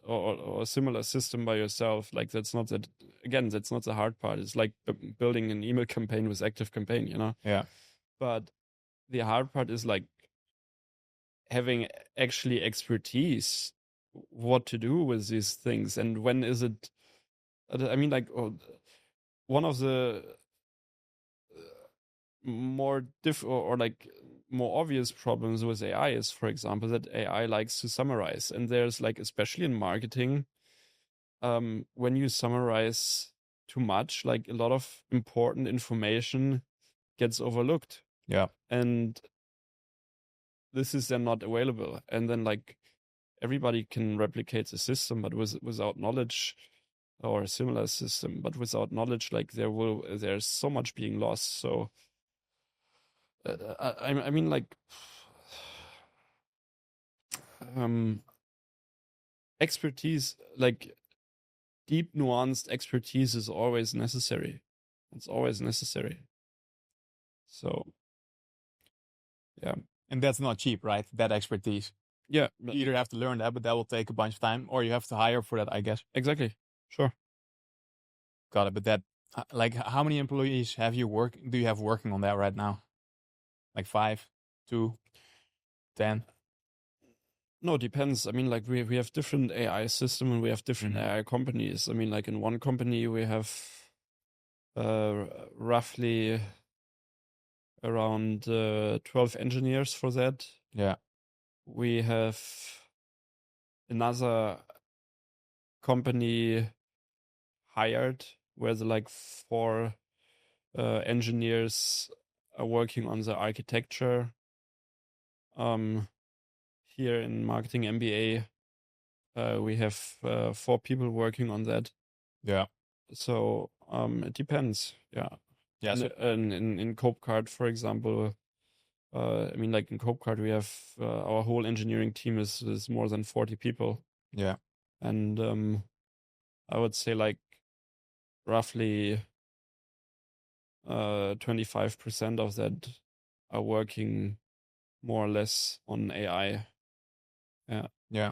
[SPEAKER 1] or a similar system by yourself. Like that's not that. Again, that's not the hard part. It's like building an email campaign with ActiveCampaign, you know.
[SPEAKER 2] Yeah.
[SPEAKER 1] But the hard part is like having actually expertise what to do with these things and when is it. I mean, like one of the more or like more obvious problems with AI is, for example, that AI likes to summarize, and there's like, especially in marketing, when you summarize too much, like a lot of important information gets overlooked.
[SPEAKER 2] Yeah.
[SPEAKER 1] And this is then not available, and then like everybody can replicate the system, but without knowledge, or a similar system, but without knowledge, like there's so much being lost. So I mean, like expertise, like deep nuanced expertise is always necessary. It's always necessary. So yeah.
[SPEAKER 2] And that's not cheap, right? That expertise.
[SPEAKER 1] Yeah.
[SPEAKER 2] You either have to learn that, but that will take a bunch of time, or you have to hire for that, I guess.
[SPEAKER 1] Exactly. Sure.
[SPEAKER 2] Got it. But that, like, how many employees do you have working on that right now? Like 5, 2, 10?
[SPEAKER 1] No, it depends. I mean, like we have different AI system and we have different AI companies. I mean, like in one company we have roughly around 12 engineers for that.
[SPEAKER 2] Yeah.
[SPEAKER 1] We have another company hired where the like 4 engineers are working on the architecture. Here in marketing MBA, we have 4 people working on that.
[SPEAKER 2] Yeah.
[SPEAKER 1] So it depends. Yeah.
[SPEAKER 2] Yeah.
[SPEAKER 1] And in CopeCart, for example, I mean, like in CopeCart, we have our whole engineering team is more than 40 people.
[SPEAKER 2] Yeah.
[SPEAKER 1] And I would say like roughly 25% of that are working more or less on AI. Yeah.
[SPEAKER 2] Yeah.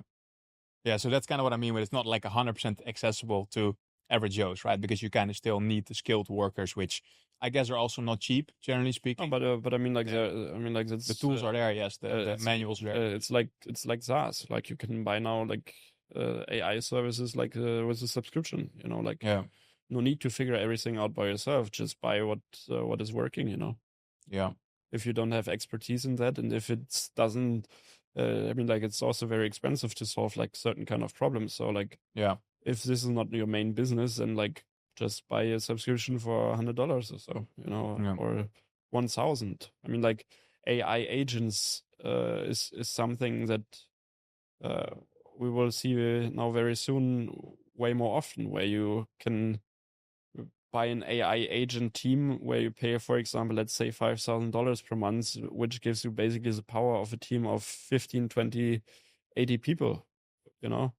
[SPEAKER 2] Yeah. So that's kind of what I mean with it's not like 100% accessible to average Joes, right? Because you kind of still need the skilled workers, which I guess are also not cheap, generally speaking.
[SPEAKER 1] But I mean, like that's,
[SPEAKER 2] the tools are there. Yes, the manuals are there.
[SPEAKER 1] It's like SaaS. Like you can buy now like AI services like with a subscription. You know, like no need to figure everything out by yourself. Just buy what is working. You know.
[SPEAKER 2] Yeah.
[SPEAKER 1] If you don't have expertise in that, and if it doesn't, I mean, like it's also very expensive to solve like certain kind of problems. So like, if this is not your main business, then like just buy a subscription for $100 or so, you know, or 1,000. I mean, like AI agents is something that we will see now very soon, way more often, where you can buy an AI agent team where you pay, for example, let's say $5,000 per month, which gives you basically the power of a team of 15, 20, 80 people, you know?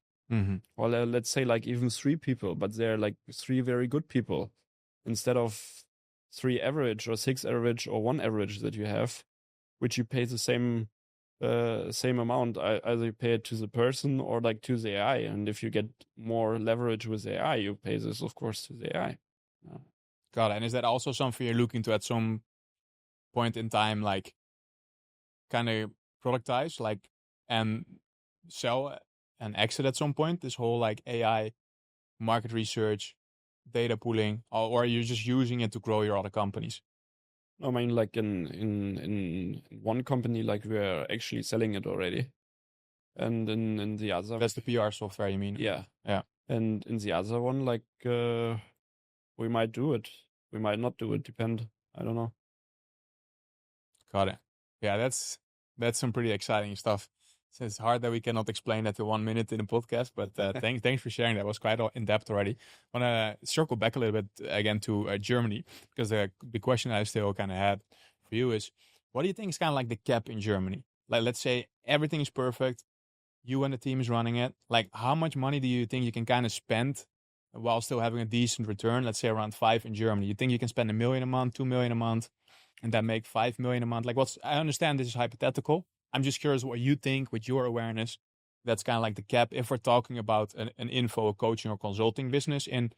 [SPEAKER 1] Or let's say like even 3 people, but they're like 3 very good people instead of 3 average or 6 average or 1 average that you have, which you pay the same amount. Either you pay it to the person or like to the AI. And if you get more leverage with AI, you pay this, of course, to the AI. Yeah.
[SPEAKER 2] Got it. And is that also something you're looking to at some point in time, like kind of productize, like, and sell and exit at some point? This whole like AI market research, data pooling, or are you just using it to grow your other companies?
[SPEAKER 1] I mean, like in one company, like we're actually selling it already. And in the other,
[SPEAKER 2] That's the PR software, you mean?
[SPEAKER 1] yeah.
[SPEAKER 2] Yeah.
[SPEAKER 1] And in the other one, like we might do it, we might not do it. Depend. I don't know.
[SPEAKER 2] Got it. Yeah, that's some pretty exciting stuff. It's hard that we cannot explain that to 1 minute in a podcast, but thanks for sharing. That was quite in depth already. I want to circle back a little bit again to Germany, because the question I still kind of had for you is, what do you think is kind of like the cap in Germany? Like, let's say everything is perfect, you and the team is running it. Like, how much money do you think you can kind of spend while still having a decent return? Let's say around 5 in Germany. You think you can spend 1 million a month, 2 million a month, and then make 5 million a month? Like, I understand this is hypothetical. I'm just curious what you think with your awareness. That's kind of like the cap if we're talking about an info, coaching, or consulting business in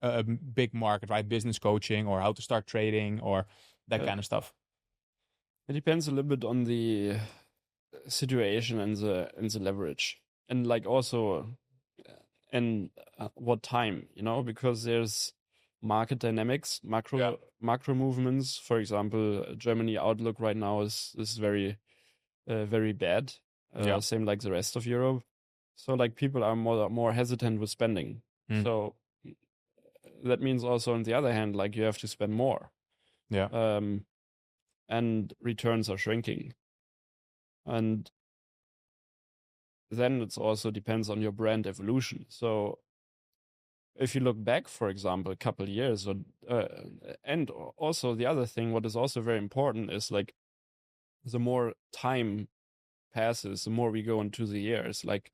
[SPEAKER 2] a big market, right? Business coaching, or how to start trading, or that kind of stuff.
[SPEAKER 1] It depends a little bit on the situation and the leverage, and like also and what time, because there's market dynamics, macro movements. For example, Germany outlook right now is very very bad. Same like the rest of Europe. So like people are more hesitant with spending. So that means also on the other hand, like you have to spend more. And returns are shrinking. And then it's also depends on your brand evolution. So if you look back, for example, a couple of years, and also the other thing, what is also very important is like the more time passes, the more we go into the years. Like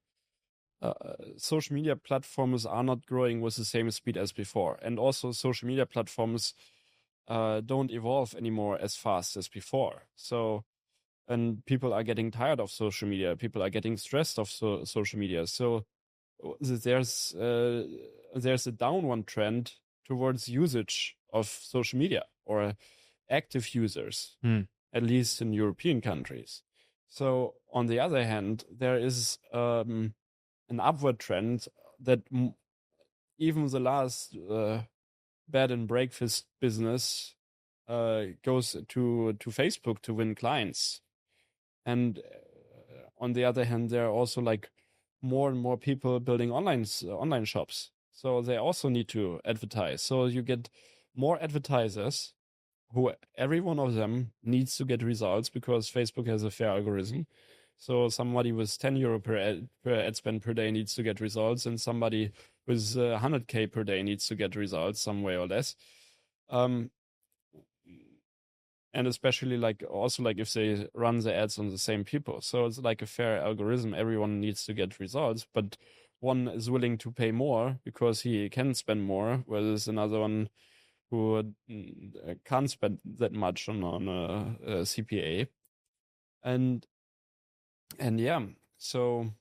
[SPEAKER 1] social media platforms are not growing with the same speed as before, and also social media platforms don't evolve anymore as fast as before. So, and people are getting tired of social media. People are getting stressed of social media. So there's a downward trend towards usage of social media, or active users, at least in European countries. So on the other hand, there is an upward trend that even the last bed and breakfast business goes to Facebook to win clients. And on the other hand, there are also like more and more people building online shops. So they also need to advertise. So you get more advertisers, who every one of them needs to get results because Facebook has a fair algorithm. So somebody with €10 per ad spend per day needs to get results, and somebody with 100K per day needs to get results some way or less. And especially like also like if they run the ads on the same people. So it's like a fair algorithm. Everyone needs to get results, but one is willing to pay more because he can spend more, whereas another one who can't spend that much on a CPA. And yeah, so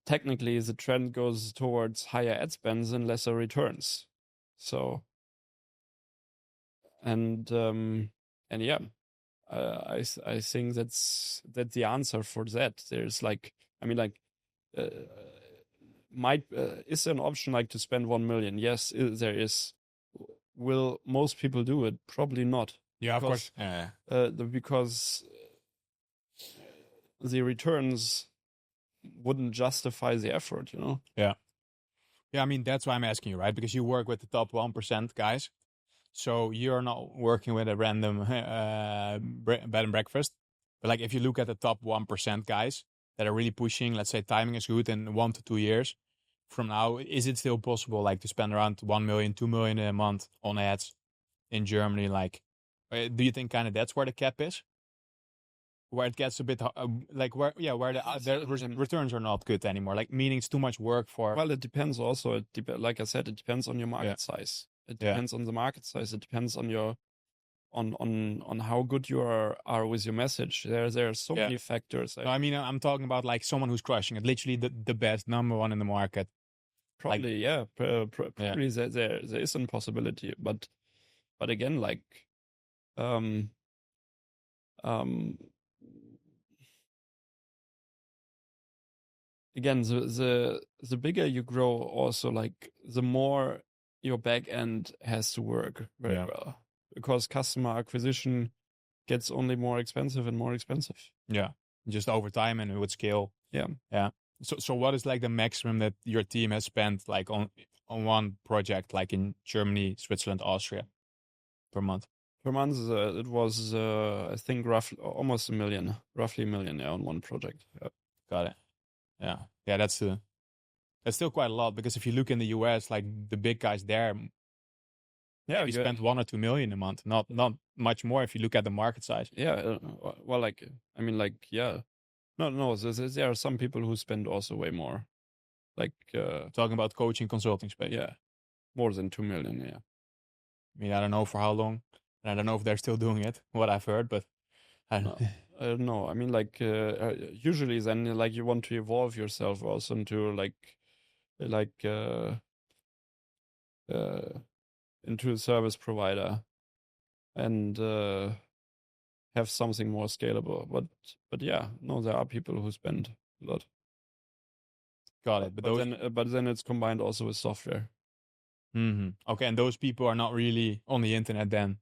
[SPEAKER 1] technically the trend goes towards higher ad spends and lesser returns. So and yeah, I think that's the answer for that. There's like, I mean, like, is there an option like to spend 1 million? Yes, there is. Will most people do it? Probably not.
[SPEAKER 2] Yeah,
[SPEAKER 1] because,
[SPEAKER 2] of course.
[SPEAKER 1] Because the returns wouldn't justify the effort,
[SPEAKER 2] Yeah. Yeah, I mean, that's why I'm asking you, right? Because you work with the top 1% guys. So you're not working with a random bed and breakfast. But like if you look at the top 1% guys that are really pushing, let's say timing is good in 1 to 2 years from now, is it still possible like to spend around 1 million, 2 million a month on ads in Germany? Like, do you think kind of that's where the cap is? Where it gets a bit like where the returns are not good anymore. Like meaning it's too much work for.
[SPEAKER 1] Well, it depends also. Like I said, it depends on your market size. It depends on the market size. It depends on your on how good you are with your message. There are so many factors.
[SPEAKER 2] No, I mean, I'm talking about like someone who's crushing it, literally the best, number one in the market.
[SPEAKER 1] Probably, yeah. Probably there is a possibility, but again, like, again, the bigger you grow, also like the more your back end has to work very well, because customer acquisition gets only more expensive and more expensive.
[SPEAKER 2] Yeah. just over time and it would scale.
[SPEAKER 1] Yeah.
[SPEAKER 2] Yeah. So what is like the maximum that your team has spent like on one project, like in Germany, Switzerland, Austria, per month?
[SPEAKER 1] Per month, it was I think roughly almost roughly a million, yeah, on one project. Yeah.
[SPEAKER 2] Got it. Yeah. Yeah, that's still quite a lot, because if you look in the US, like the big guys there maybe spend 1 or 2 million a month, not much more if you look at the market size.
[SPEAKER 1] Yeah. Well, like I mean, like yeah. No. There are some people who spend also way more. Like
[SPEAKER 2] Talking about coaching consulting space.
[SPEAKER 1] yeah, more than 2 million. Yeah.
[SPEAKER 2] I mean, I don't know for how long, and I don't know if they're still doing it. What I've heard, but I don't know.
[SPEAKER 1] I don't know. I mean, like usually, then like you want to evolve yourself also into uh, into a service provider and have something more scalable. But yeah, no, there are people who spend a lot.
[SPEAKER 2] Got it.
[SPEAKER 1] But then it's combined also with software.
[SPEAKER 2] Okay, and those people are not really on the internet then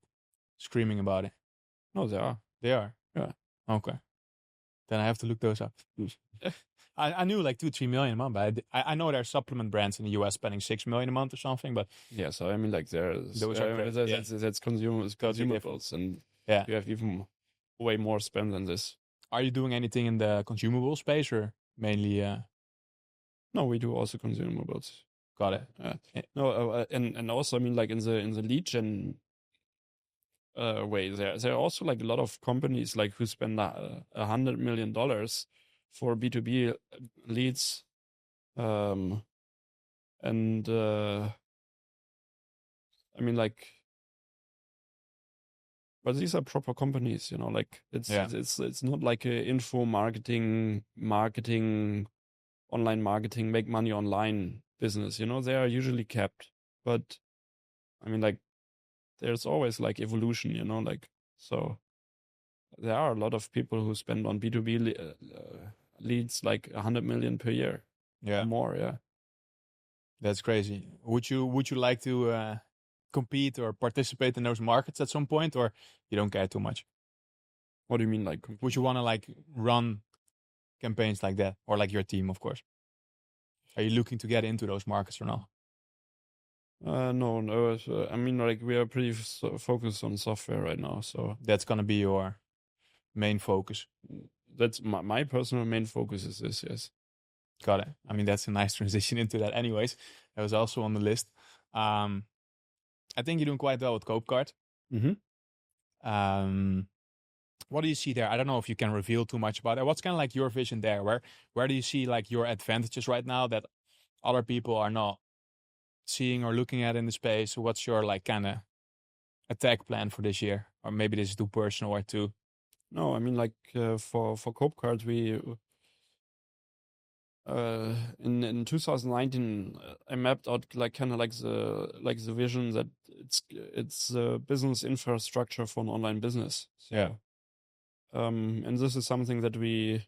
[SPEAKER 2] screaming about it.
[SPEAKER 1] No, they are.
[SPEAKER 2] They are.
[SPEAKER 1] Yeah.
[SPEAKER 2] Okay. Then I have to look those up. I knew like 2-3 million a month, but I know there are supplement brands in the US spending 6 million a month or something. But
[SPEAKER 1] yeah, so I mean, like there's
[SPEAKER 2] those are
[SPEAKER 1] that's consumables, and
[SPEAKER 2] yeah,
[SPEAKER 1] you have even way more spend than this.
[SPEAKER 2] Are you doing anything in the consumable space or mainly?
[SPEAKER 1] No, we do also consumables.
[SPEAKER 2] Got it.
[SPEAKER 1] No, and also I mean, like in the lead gen way, there are also like a lot of companies like who spend $100 million for B2B leads, and I mean, like, but these are proper companies, you know. Like it's not like a info marketing, online marketing, make money online business. You know, they are usually capped, but I mean, like, there's always like evolution, you know, like so. There are a lot of people who spend on B2B leads like 100 million per year.
[SPEAKER 2] Yeah,
[SPEAKER 1] more. Yeah,
[SPEAKER 2] that's crazy. Would you like to compete or participate in those markets at some point, or you don't care too much?
[SPEAKER 1] What do you mean, like?
[SPEAKER 2] Would you want to like run campaigns like that, or like your team, of course? Are you looking to get into those markets or not?
[SPEAKER 1] No. I mean, like we are pretty focused on software right now, so
[SPEAKER 2] that's gonna be your main focus.
[SPEAKER 1] That's my personal main focus is this. Yes.
[SPEAKER 2] Got it. I mean, that's a nice transition into that. Anyways, that was also on the list. I think you're doing quite well with CopeCart. What do you see there? I don't know if you can reveal too much about it. What's kind of like your vision there? Where do you see like your advantages right now that other people are not seeing or looking at in the space? What's your like kind of attack plan for this year? Or maybe this is too personal or too.
[SPEAKER 1] No, I mean, like for CopeCart, we in 2019 I mapped out like kind of like the vision that it's a business infrastructure for an online business. So,
[SPEAKER 2] yeah.
[SPEAKER 1] And this is something that we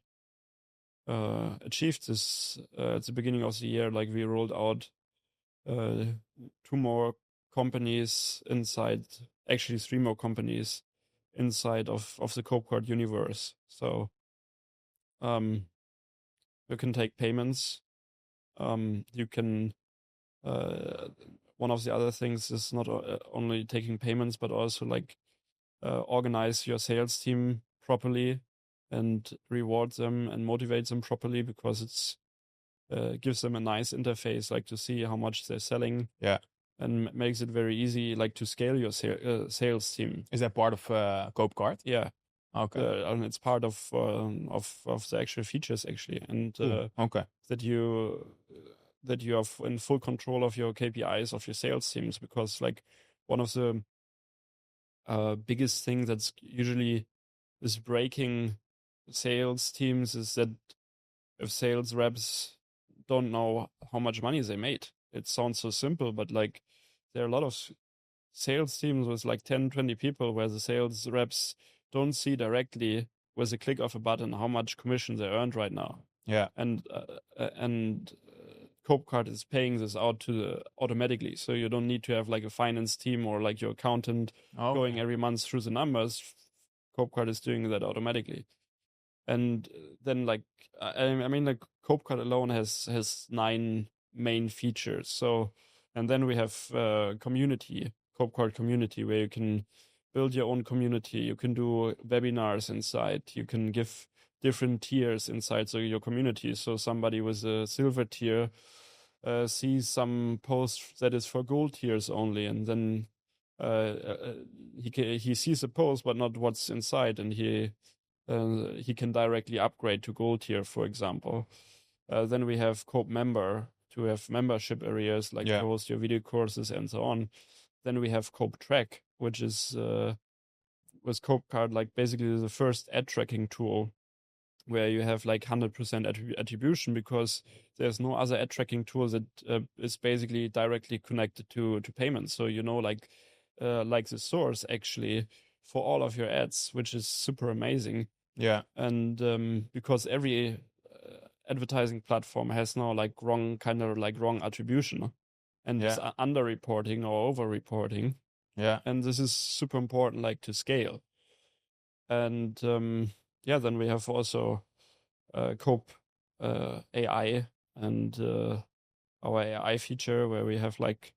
[SPEAKER 1] achieved this at the beginning of the year. Like we rolled out 2 more companies inside, actually 3 more companies inside of the CopeCart universe. So you can take payments. You can one of the other things is not only taking payments, but also like organize your sales team properly and reward them and motivate them properly, because it's gives them a nice interface, like to see how much they're selling.
[SPEAKER 2] Yeah.
[SPEAKER 1] And makes it very easy, like to scale your sales team.
[SPEAKER 2] Is that part of CopeCart?
[SPEAKER 1] Yeah.
[SPEAKER 2] Okay.
[SPEAKER 1] And it's part of the actual features actually, and
[SPEAKER 2] okay,
[SPEAKER 1] that you are in full control of your KPIs of your sales teams, because like one of the biggest things that's usually is breaking sales teams is that if sales reps don't know how much money they made. It sounds so simple, but like there are a lot of sales teams with like 10, 20 people where the sales reps don't see directly with a click of a button how much commission they earned right now.
[SPEAKER 2] Yeah.
[SPEAKER 1] And CopeCart is paying this out automatically. So you don't need to have like a finance team or like your accountant going every month through the numbers. CopeCart is doing that automatically. And then like I mean like CopeCart alone has 9 main features. So and then we have community, CopeCart community, where you can build your own community. You can do webinars inside. You can give different tiers inside so your community. So somebody with a silver tier sees some post that is for gold tiers only, and then he sees a post but not what's inside, and he can directly upgrade to gold tier, for example. Then we have Cope Member to have membership areas like to host your video courses and so on. Then we have Cope Track, which is with CopeCart like basically the first ad tracking tool where you have like 100% attribution, because there's no other ad tracking tool that is basically directly connected to payments. So like the source actually for all of your ads, which is super amazing.
[SPEAKER 2] Yeah.
[SPEAKER 1] And because every advertising platform has now like wrong attribution and is under reporting or over reporting.
[SPEAKER 2] Yeah.
[SPEAKER 1] And this is super important, like to scale. And then we have also Cope AI and our AI feature where we have like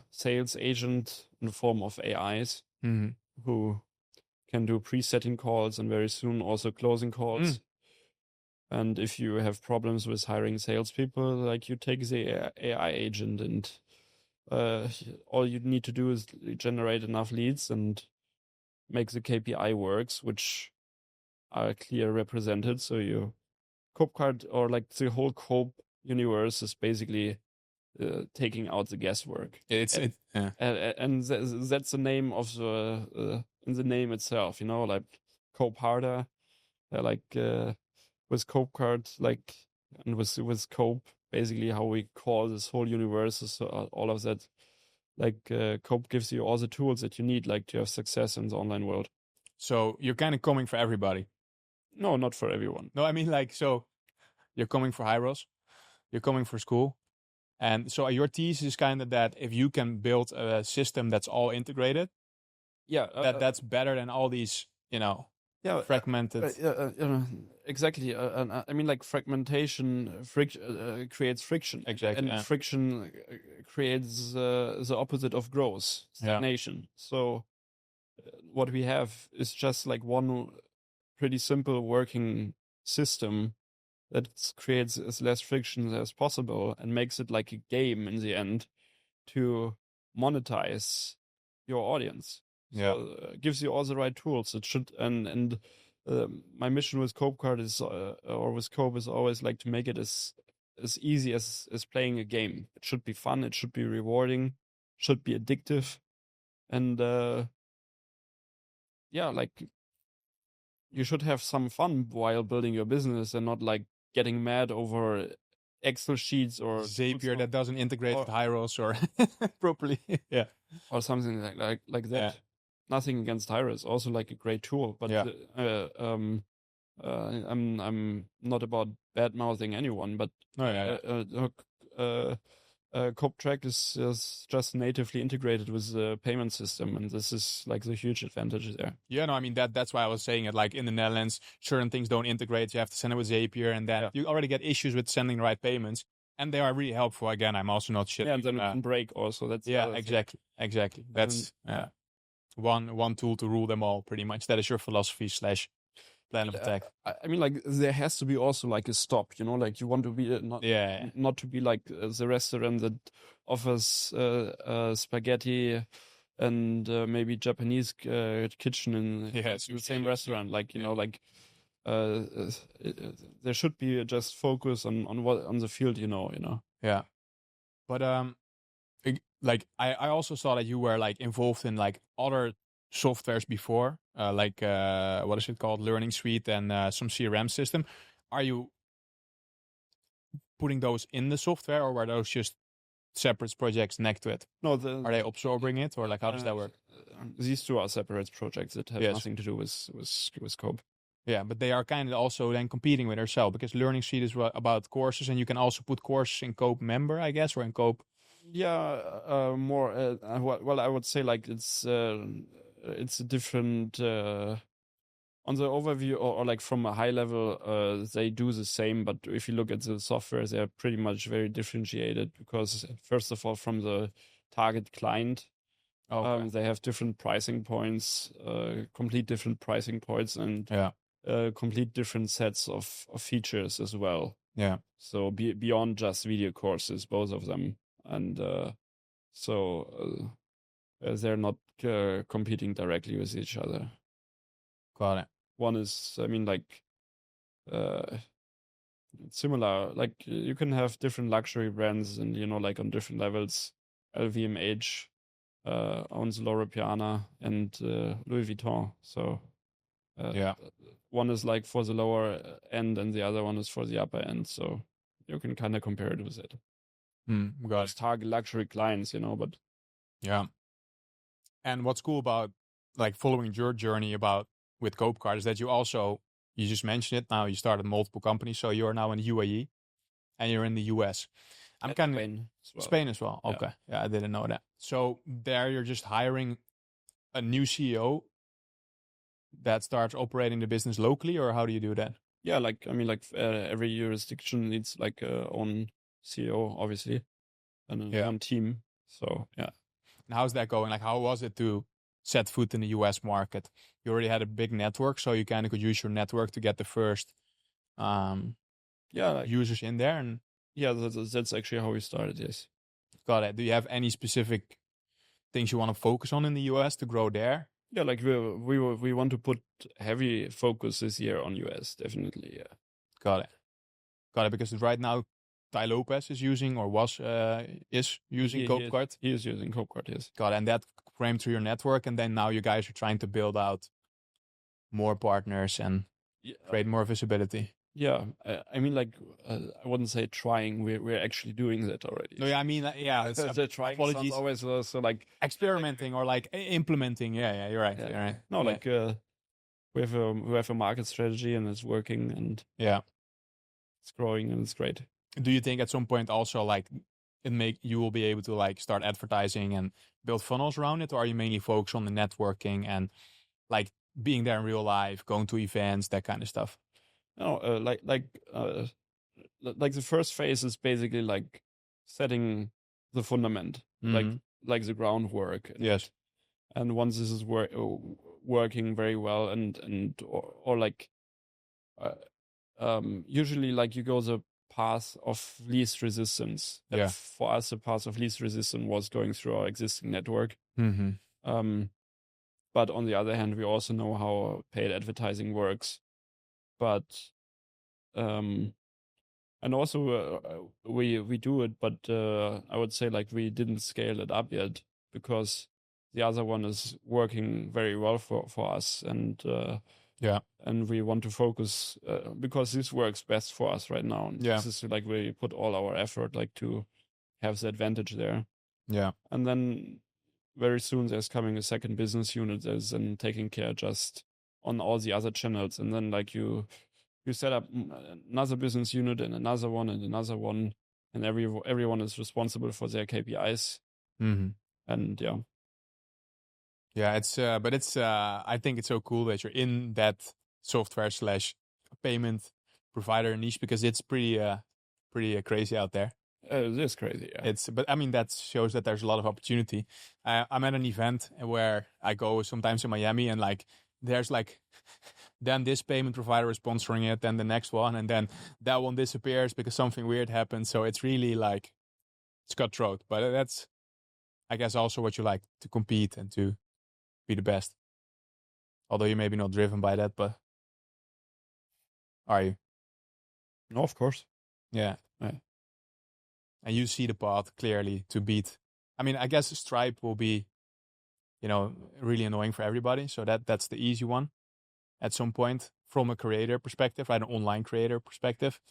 [SPEAKER 1] sales agent in the form of AIs who can do pre-setting calls and very soon also closing calls. And if you have problems with hiring salespeople, like you take the AI agent and all you need to do is generate enough leads and make the KPI works, which are clear represented. So you CopeCart or like the whole Cope universe is basically taking out the guesswork. And that's the name of the in the name itself, like Cope harder, like with CopeCart, like and with Cope, basically how we call this whole universe is all of that. Like Cope gives you all the tools that you need, like to have success in the online world.
[SPEAKER 2] So you're kind of coming for everybody.
[SPEAKER 1] No, not for everyone.
[SPEAKER 2] No, I mean like so. You're coming for Hyros, you're coming for school. And so your thesis is kind of that if you can build a system that's all integrated, that's better than all these, fragmented.
[SPEAKER 1] Exactly. I mean, like fragmentation creates friction.
[SPEAKER 2] Exactly.
[SPEAKER 1] And friction creates the opposite of growth, stagnation. So what we have is just like one pretty simple working system that creates as less friction as possible and makes it like a game in the end to monetize your audience. So gives you all the right tools. It should and my mission with CopeCart is or with Cope is always like to make it as easy as playing a game. It should be fun. It should be rewarding. Should be addictive, and like you should have some fun while building your business and not like getting mad over Excel sheets or
[SPEAKER 2] Zapier that doesn't integrate with Hyros or properly.
[SPEAKER 1] Or something like that. Yeah. Nothing against Hyros, also like a great tool, but I'm not about bad mouthing anyone, but CopeTrack is just natively integrated with the payment system, and this is like the huge advantage there.
[SPEAKER 2] Yeah, no, I mean that's why I was saying it. Like in the Netherlands, certain things don't integrate. You have to send it with Zapier, and then you already get issues with sending the right payments, and they are really helpful. Again, I'm also not shit.
[SPEAKER 1] Yeah, and then it can break also. That's
[SPEAKER 2] exactly. That's one tool to rule them all, pretty much. That is your philosophy / plan of attack.
[SPEAKER 1] I mean, like there has to be also like a stop, like you want to be not to be like the restaurant that offers spaghetti and maybe Japanese kitchen in the same restaurant. Like like there should be just focus on what on the field,
[SPEAKER 2] Yeah, but like I also saw that you were like involved in like other softwares before, like what is it called, Learning Suite and some CRM system. Are you putting those in the software, or were those just separate projects next to it?
[SPEAKER 1] No,
[SPEAKER 2] are they absorbing it, or like how does that work?
[SPEAKER 1] These two are separate projects that have nothing to do with Cope.
[SPEAKER 2] Yeah, but they are kind of also then competing with themselves, because Learning Suite is about courses, and you can also put courses in Cope Member, I guess, or in Cope.
[SPEAKER 1] Yeah, more. Well, I would say like it's a different on the overview or like from a high level, they do the same. But if you look at the software, they're pretty much very differentiated because first of all, from the target client, they have different pricing points, complete different pricing points, and complete different sets of features as well.
[SPEAKER 2] Yeah.
[SPEAKER 1] So beyond just video courses, both of them, and they're not competing directly with each other.
[SPEAKER 2] Got it.
[SPEAKER 1] One is, I mean, like similar. Like you can have different luxury brands, and like on different levels. LVMH owns Loro Piana and Louis Vuitton. So one is like for the lower end, and the other one is for the upper end. So you can kind of compare it with it.
[SPEAKER 2] Got it.
[SPEAKER 1] Target luxury clients, but
[SPEAKER 2] yeah. And what's cool about like following your journey with CopeCart is that you just mentioned it now, you started multiple companies, so you're now in the UAE and you're in the US. I'm kind of Spain as well. Okay. Yeah, I didn't know that. So there you're just hiring a new CEO that starts operating the business locally, or how do you do that?
[SPEAKER 1] Yeah, like every jurisdiction needs like own CEO, obviously, and an own team. So yeah.
[SPEAKER 2] And how's that going? Like, how was it to set foot in the US market? You already had a big network, so you kind of could use your network to get the first users in there. And
[SPEAKER 1] that's actually how we started. Yes.
[SPEAKER 2] Got it. Do you have any specific things you want to focus on in the US to grow there?
[SPEAKER 1] Yeah, like we want to put heavy focus this year on US, definitely. Yeah.
[SPEAKER 2] Got it. Because right now, Ty Lopez is using or is using CopeCart.
[SPEAKER 1] He is using CopeCart, yes.
[SPEAKER 2] Got it. And that came through your network, and then now you guys are trying to build out more partners and create more visibility.
[SPEAKER 1] Yeah, I mean, like, I wouldn't say trying. We're actually doing that already.
[SPEAKER 2] No, yeah, I mean, yeah.
[SPEAKER 1] The trying sounds always so like
[SPEAKER 2] experimenting or like implementing. Yeah, you're right. You're right.
[SPEAKER 1] No, like we have a market strategy and it's working, and it's growing and it's great.
[SPEAKER 2] Do you think at some point also like you will be able to like start advertising and build funnels around it, or are you mainly focused on the networking and like being there in real life, going to events, that kind of stuff?
[SPEAKER 1] No, like the first phase is basically like setting the fundament, like the groundwork.
[SPEAKER 2] Yes.
[SPEAKER 1] And once this is working very well, or like usually like you go the path of least resistance. For us, the path of least resistance was going through our existing network. But on the other hand, we also know how paid advertising works. But and also we do it, but I would say like we didn't scale it up yet because the other one is working very well for us, and and we want to focus because this works best for us right now. This is like we put all our effort like to have the advantage there. And then very soon there's coming a second business unit that's then taking care just on all the other channels, and then like you set up another business unit and another one, and everyone is responsible for their KPIs. And
[SPEAKER 2] it's but it's I think it's so cool that you're in that software / payment provider niche, because it's pretty crazy out there.
[SPEAKER 1] It is crazy, yeah.
[SPEAKER 2] But I mean, that shows that there's a lot of opportunity. I'm at an event where I go sometimes in Miami, and like there's like then this payment provider is sponsoring it, then the next one, and then that one disappears because something weird happens. So it's really like it's cutthroat. But that's, I guess, also what you like, to compete and to be the best. Although you may be not driven by that, but are you?
[SPEAKER 1] No, of course.
[SPEAKER 2] Yeah. And you see the path clearly to beat. I mean, I guess Stripe will be, really annoying for everybody. So that's the easy one at some point from a creator perspective, right? An online creator perspective.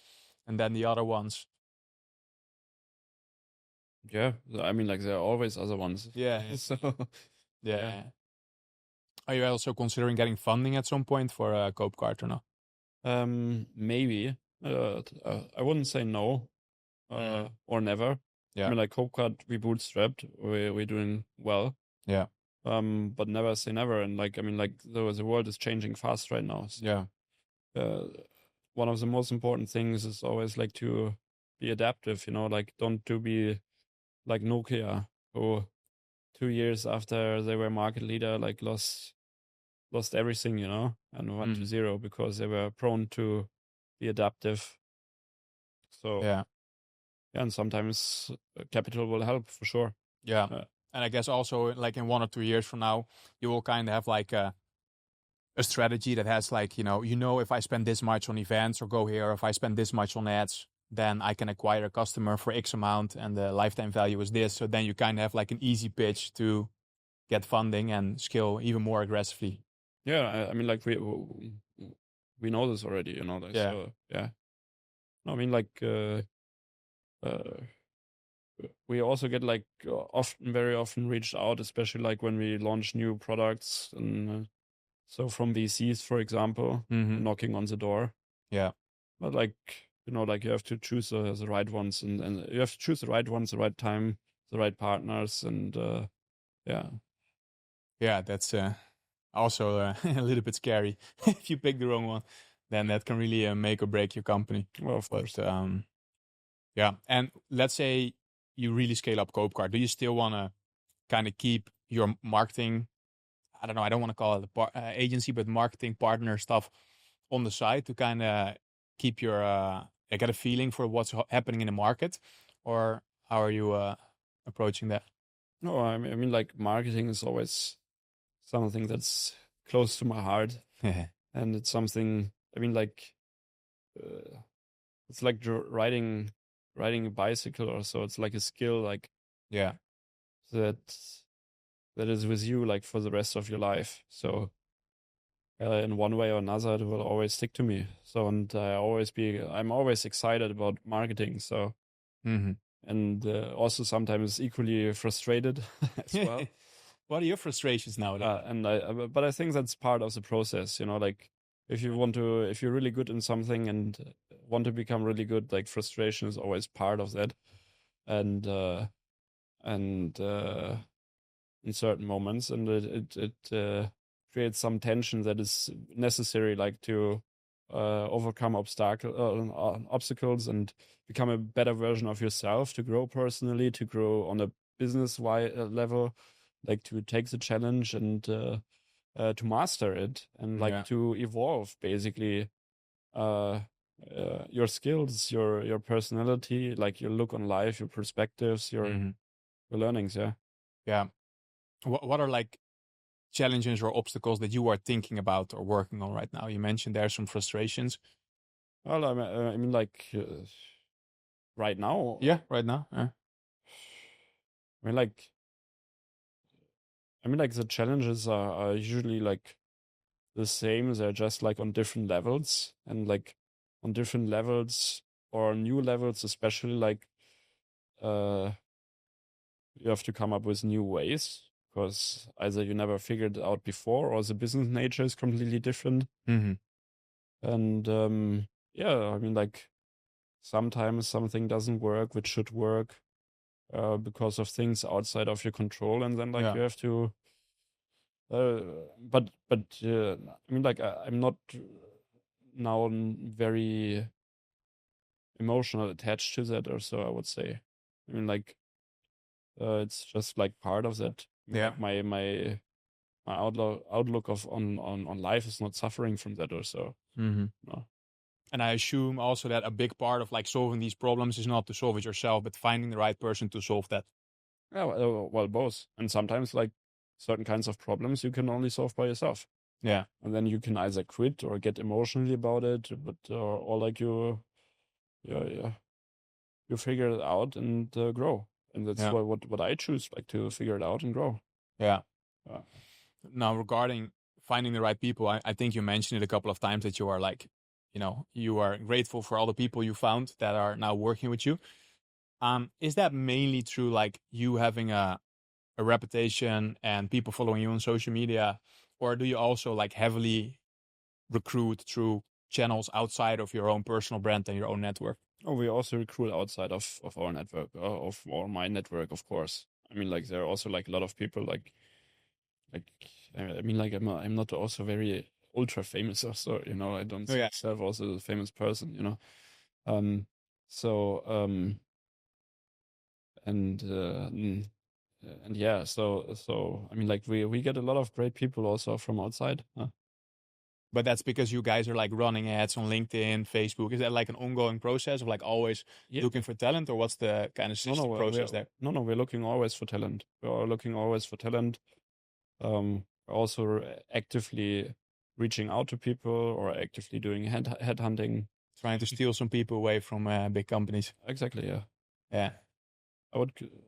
[SPEAKER 2] And then the other ones.
[SPEAKER 1] Yeah. I mean, like there are always other ones.
[SPEAKER 2] Yeah.
[SPEAKER 1] So,
[SPEAKER 2] yeah. Are you also considering getting funding at some point for a CopeCart or no?
[SPEAKER 1] Maybe. I wouldn't say no. Or never.
[SPEAKER 2] Yeah.
[SPEAKER 1] I mean, like CopeCart, we bootstrapped. We're doing well.
[SPEAKER 2] Yeah.
[SPEAKER 1] but never say never. And like, I mean, like the world is changing fast right now. So,
[SPEAKER 2] Yeah.
[SPEAKER 1] one of the most important things is always like to be adaptive, like don't to be like Nokia, who 2 years after they were market leader, like lost everything, and went to zero because they were prone to be adaptive. So
[SPEAKER 2] Yeah.
[SPEAKER 1] and sometimes capital will help for sure.
[SPEAKER 2] Yeah. And I guess also like in 1 or 2 years from now, you will kind of have like a strategy that has like, if I spend this much on events or go here, or if I spend this much on ads, then I can acquire a customer for X amount and the lifetime value is this. So then you kind of have like an easy pitch to get funding and scale even more aggressively.
[SPEAKER 1] Yeah, I mean, like we know this already, like,
[SPEAKER 2] Yeah.
[SPEAKER 1] so yeah. No, I mean, like uh, we also get like very often reached out, especially like when we launch new products, and so from VCs, for example, knocking on the door.
[SPEAKER 2] Yeah.
[SPEAKER 1] But like like you have to choose the right ones, and you have to choose the right ones, the right time, the right partners, and yeah.
[SPEAKER 2] Yeah, that's also a little bit scary. If you pick the wrong one, then that can really make or break your company.
[SPEAKER 1] Well, of course.
[SPEAKER 2] Yeah. And let's say you really scale up CopeCart. Do you still want to kind of keep your marketing, I don't know, I don't want to call it a agency, but marketing partner stuff on the side to kind of keep your, get a feeling for what's happening in the market? Or how are you approaching that?
[SPEAKER 1] No, I mean, like marketing is always something that's close to my heart, and it's something. I mean, like it's like riding a bicycle or so. It's like a skill, like
[SPEAKER 2] Yeah.
[SPEAKER 1] that is with you like for the rest of your life. So in one way or another, it will always stick to me. So and I'm always excited about marketing. So and also sometimes equally frustrated as well.
[SPEAKER 2] What are your frustrations now?
[SPEAKER 1] But I think that's part of the process. Like if you're really good in something and want to become really good, like frustration is always part of that, and in certain moments, and it creates some tension that is necessary, like to overcome obstacles and become a better version of yourself, to grow personally, to grow on a business level, like to take the challenge and to master it, and like to evolve basically your skills, your personality, like your look on life, your perspectives, your learnings.
[SPEAKER 2] Yeah. What are like challenges or obstacles that you are thinking about or working on right now? You mentioned there are some frustrations.
[SPEAKER 1] Well, I mean, like right now.
[SPEAKER 2] Yeah, right now. Yeah.
[SPEAKER 1] I mean, like the challenges are usually like the same. They're just like on different levels, and like on different levels or new levels, especially like you have to come up with new ways, because either you never figured it out before, or the business nature is completely different. And yeah, I mean, like sometimes something doesn't work which should work because of things outside of your control, and then like you have to but I mean, like I'm not now very emotional attached to that or so, I would say. I mean, like it's just like part of that. Like my outlook of on life is not suffering from that or so. No.
[SPEAKER 2] And I assume also that a big part of like solving these problems is not to solve it yourself, but finding the right person to solve that.
[SPEAKER 1] Yeah, well, both. And sometimes like certain kinds of problems you can only solve by yourself.
[SPEAKER 2] Yeah.
[SPEAKER 1] And then you can either quit or get emotionally about it, but or like you figure it out and grow. And that's what I choose, like to figure it out and grow.
[SPEAKER 2] Yeah. Now, regarding finding the right people, I think you mentioned it a couple of times that you are like, you are grateful for all the people you found that are now working with you. Is that mainly through like you having a reputation and people following you on social media, or do you also like heavily recruit through channels outside of your own personal brand and your own network?
[SPEAKER 1] Oh, we also recruit outside of our network, of or my network, of course. I mean, like there are also like a lot of people like like I mean, like I'm not also very ultra famous also, I don't see myself also as a famous person, Um, so and and yeah, so I mean, like we get a lot of great people also from outside.
[SPEAKER 2] But that's because you guys are like running ads on LinkedIn, Facebook. Is that like an ongoing process of like always looking for talent, or what's the kind of system process there?
[SPEAKER 1] No, we're looking always for talent. We're looking always for talent. Also actively reaching out to people or actively doing headhunting.
[SPEAKER 2] Trying to steal some people away from big companies.
[SPEAKER 1] Exactly, yeah.
[SPEAKER 2] Yeah.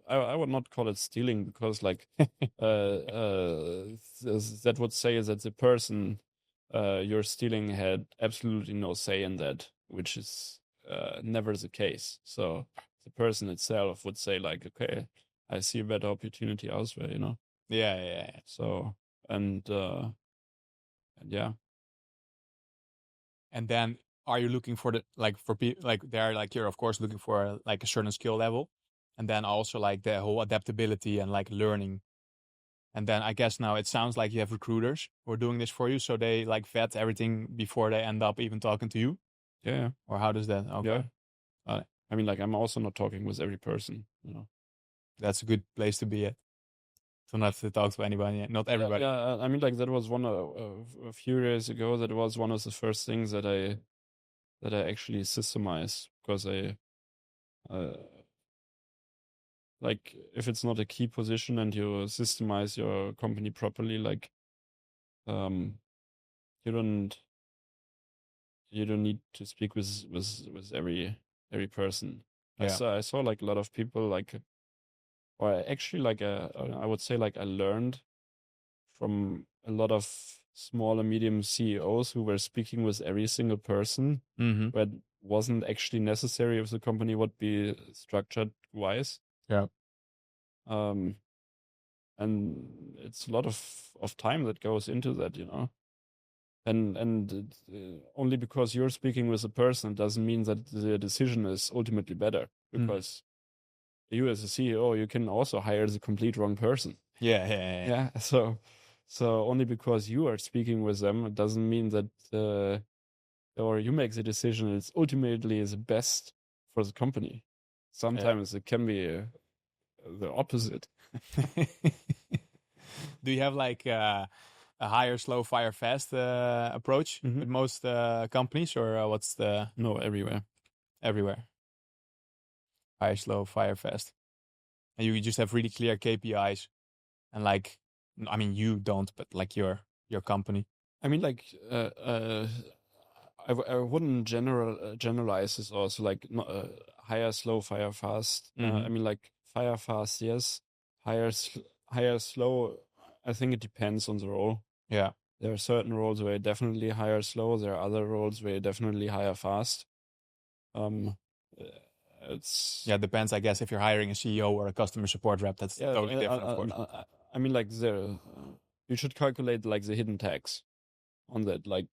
[SPEAKER 1] I would not call it stealing, because like that would say that the person you're stealing had absolutely no say in that, which is never the case. So the person itself would say like, okay, I see a better opportunity elsewhere,
[SPEAKER 2] Yeah.
[SPEAKER 1] So and yeah.
[SPEAKER 2] And then are you looking for for people like they're like you're of course looking for like a certain skill level, and then also like the whole adaptability and like learning. And then I guess now it sounds like you have recruiters who are doing this for you, so they like vet everything before they end up even talking to you.
[SPEAKER 1] Yeah.
[SPEAKER 2] Or how does that? Okay.
[SPEAKER 1] Yeah. I mean, like I'm also not talking with every person,
[SPEAKER 2] That's a good place to be at. So not to talk to anybody, not everybody.
[SPEAKER 1] Yeah, I mean, like that was a few years ago. That was one of the first things that I actually systemized, because like if it's not a key position and you systemize your company properly, like you don't need to speak with every person.
[SPEAKER 2] Yeah.
[SPEAKER 1] I saw like a lot of people like, or actually like I would say like I learned from a lot of small and medium CEOs who were speaking with every single person, but wasn't actually necessary if the company would be structured wise.
[SPEAKER 2] Yeah.
[SPEAKER 1] And it's a lot of time that goes into that, and only because you're speaking with a person doesn't mean that the decision is ultimately better, because you as a CEO, you can also hire the complete wrong person.
[SPEAKER 2] Yeah.
[SPEAKER 1] So only because you are speaking with them, it doesn't mean that or you make the decision it's ultimately the best for the company. Sometimes it can be the opposite.
[SPEAKER 2] Do you have like a hire slow, fire fast approach with most companies, or what's the?
[SPEAKER 1] No, everywhere.
[SPEAKER 2] Hire slow, fire fast, and you just have really clear KPIs, and like, I mean, you don't, but like your company.
[SPEAKER 1] I mean, like, I wouldn't generalize this also, like, hire slow, fire fast. I mean, like, fire fast, yes. Hire slow, I think it depends on the role.
[SPEAKER 2] Yeah.
[SPEAKER 1] There are certain roles where you definitely hire slow. There are other roles where you definitely hire fast.
[SPEAKER 2] It depends, I guess, if you're hiring a CEO or a customer support rep. That's totally different, of course.
[SPEAKER 1] I mean, like, you should calculate like the hidden tax on that. Like,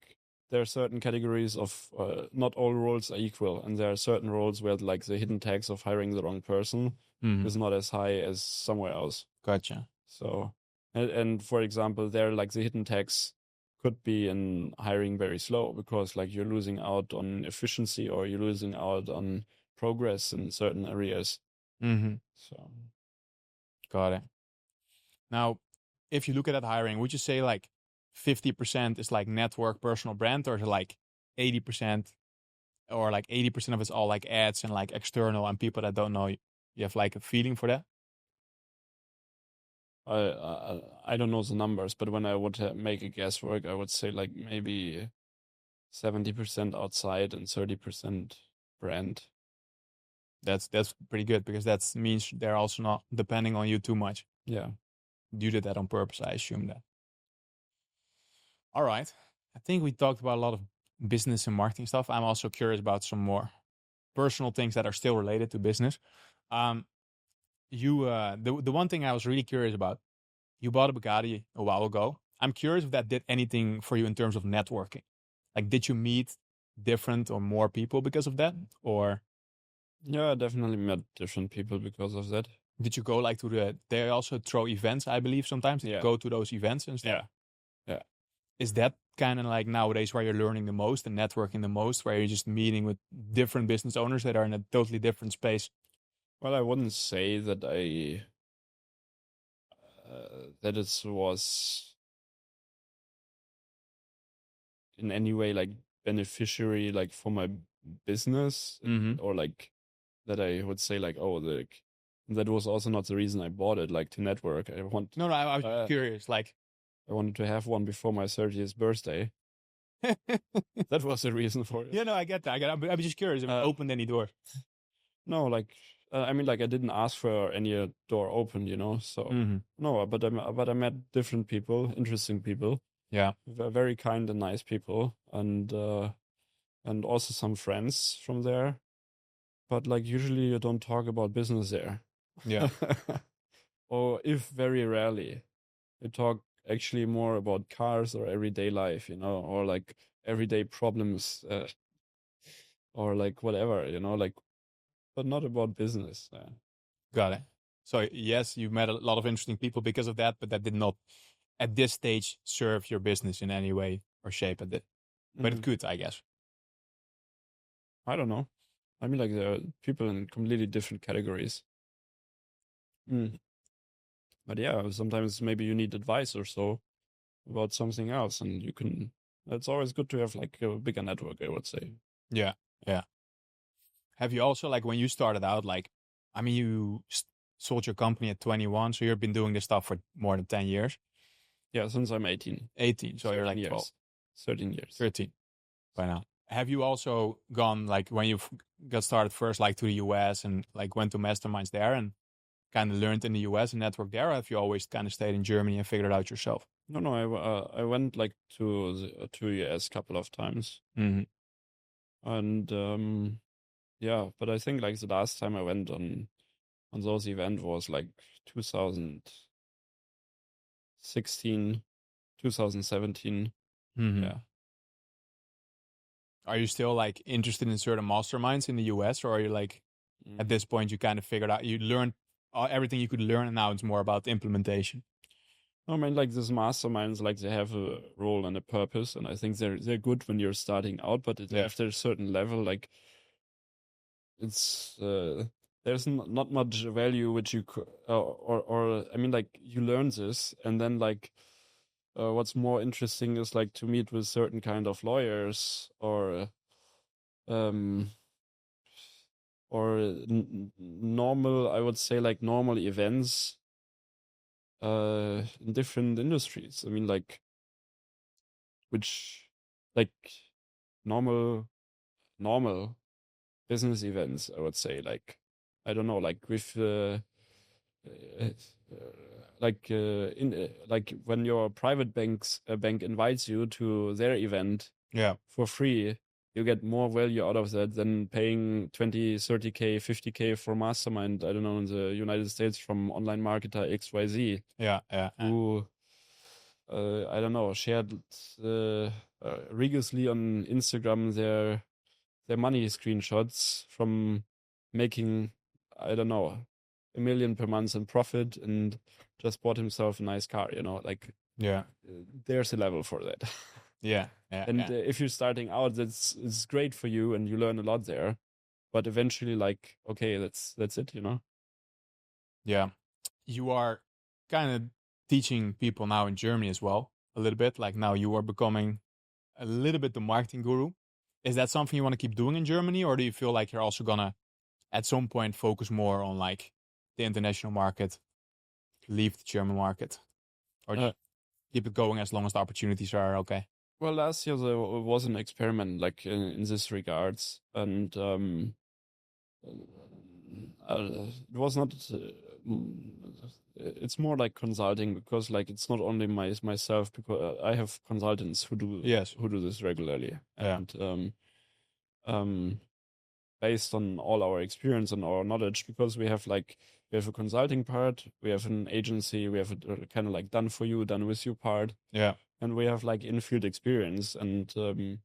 [SPEAKER 1] there are certain categories of not all roles are equal, and there are certain roles where like the hidden tax of hiring the wrong person is not as high as somewhere else.
[SPEAKER 2] Gotcha.
[SPEAKER 1] So, and for example, there like the hidden tax could be in hiring very slow, because like you're losing out on efficiency, or you're losing out on progress in certain areas. So,
[SPEAKER 2] got it. Now, if you look at that hiring, would you say like 50% is like network, personal brand, or is it like 80%, or like 80% of it's all like ads and like external and people that don't know you? You have like a feeling for that?
[SPEAKER 1] I don't know the numbers, but when I would make a guesswork, I would say like maybe 70% outside and 30% brand.
[SPEAKER 2] That's pretty good, because that means they're also not depending on you too much.
[SPEAKER 1] Yeah.
[SPEAKER 2] You did that on purpose, I assume that. All right. I think we talked about a lot of business and marketing stuff. I'm also curious about some more personal things that are still related to business. The one thing I was really curious about, you bought a Bugatti a while ago. I'm curious if that did anything for you in terms of networking. Like, did you meet different or more people because of that? Or
[SPEAKER 1] Yeah, I definitely met different people because of that.
[SPEAKER 2] Did you go like they also throw events, I believe, sometimes? Did you go to those events and stuff?
[SPEAKER 1] Yeah.
[SPEAKER 2] Is that kind of like nowadays where you're learning the most and networking the most, where you're just meeting with different business owners that are in a totally different space?
[SPEAKER 1] Well, I wouldn't say that that it was in any way like beneficiary like for my business, or like that I would say like, oh, that was also not the reason I bought it, like to network. I
[SPEAKER 2] was curious, like
[SPEAKER 1] I wanted to have one before my 30th birthday. That was the reason for it.
[SPEAKER 2] Yeah, no, I get that. I'm just curious if it opened any door.
[SPEAKER 1] No, like I mean, like I didn't ask for any door opened, So no, but I met different people, interesting people.
[SPEAKER 2] Yeah,
[SPEAKER 1] Very kind and nice people, and also some friends from there. But like usually you don't talk about business there.
[SPEAKER 2] Yeah.
[SPEAKER 1] Or if very rarely, you talk actually more about cars or everyday life, or like everyday problems, or like whatever, like, but not about business.
[SPEAKER 2] Got it. So yes, you met a lot of interesting people because of that, but that did not, at this stage, serve your business in any way or shape at it. But it could, I guess.
[SPEAKER 1] I don't know. I mean, like there are people in completely different categories. But yeah, sometimes maybe you need advice or so about something else, and you can. It's always good to have like a bigger network, I would say.
[SPEAKER 2] Yeah, yeah. Have you also, like, when you started out, like, I mean, you sold your company at 21, so you've been doing this stuff for more than 10 years?
[SPEAKER 1] Yeah, since I'm 18.
[SPEAKER 2] 18, so you're like 12.
[SPEAKER 1] 13 years.
[SPEAKER 2] 13 by now. Have you also gone, like, when you got started first, like, to the US and, like, went to masterminds there and kind of learned in the US and networked there, or have you always kind of stayed in Germany and figured it out yourself?
[SPEAKER 1] No, I went like to US a couple of times. And yeah, but I think like the last time I went on those events was like 2016, 2017. Yeah.
[SPEAKER 2] Are you still like interested in certain masterminds in the US, or are you like at this point you kind of figured out, you learned everything you could learn, and now it's more about the implementation?
[SPEAKER 1] I mean, like these masterminds, like they have a role and a purpose, and I think they're good when you're starting out. But after a certain level, like it's there's not much value which you or I mean, like you learn this, and then like what's more interesting is like to meet with certain kind of lawyers um or normal, I would say, like normal events in different industries. I mean, like which like normal business events, I would say, like I don't know, like with uh, like when your private bank invites you to their event for free, you get more value out of that than paying 20, 30K, 50K for mastermind, I don't know, in the United States from online marketer XYZ. Who I don't know, shared rigorously on Instagram their money screenshots from making, I don't know, 1 million per month in profit, and just bought himself a nice car, like there's a level for that. And if you're starting out, it's great for you and you learn a lot there, but eventually, like, okay, that's it.
[SPEAKER 2] You are kind of teaching people now in Germany as well, a little bit, like now you are becoming a little bit the marketing guru. Is that something you want to keep doing in Germany, or do you feel like you're also gonna at some point focus more on like the international market, leave the German market, or just keep it going as long as the opportunities are okay?
[SPEAKER 1] Well, last year there was an experiment like in this regards, and it was not. It's more like consulting, because like it's not only myself, because I have consultants who do this regularly, and based on all our experience and our knowledge, because we have a consulting part, we have an agency, we have a kind of like done for you, done with you part, and we have like in-field experience, and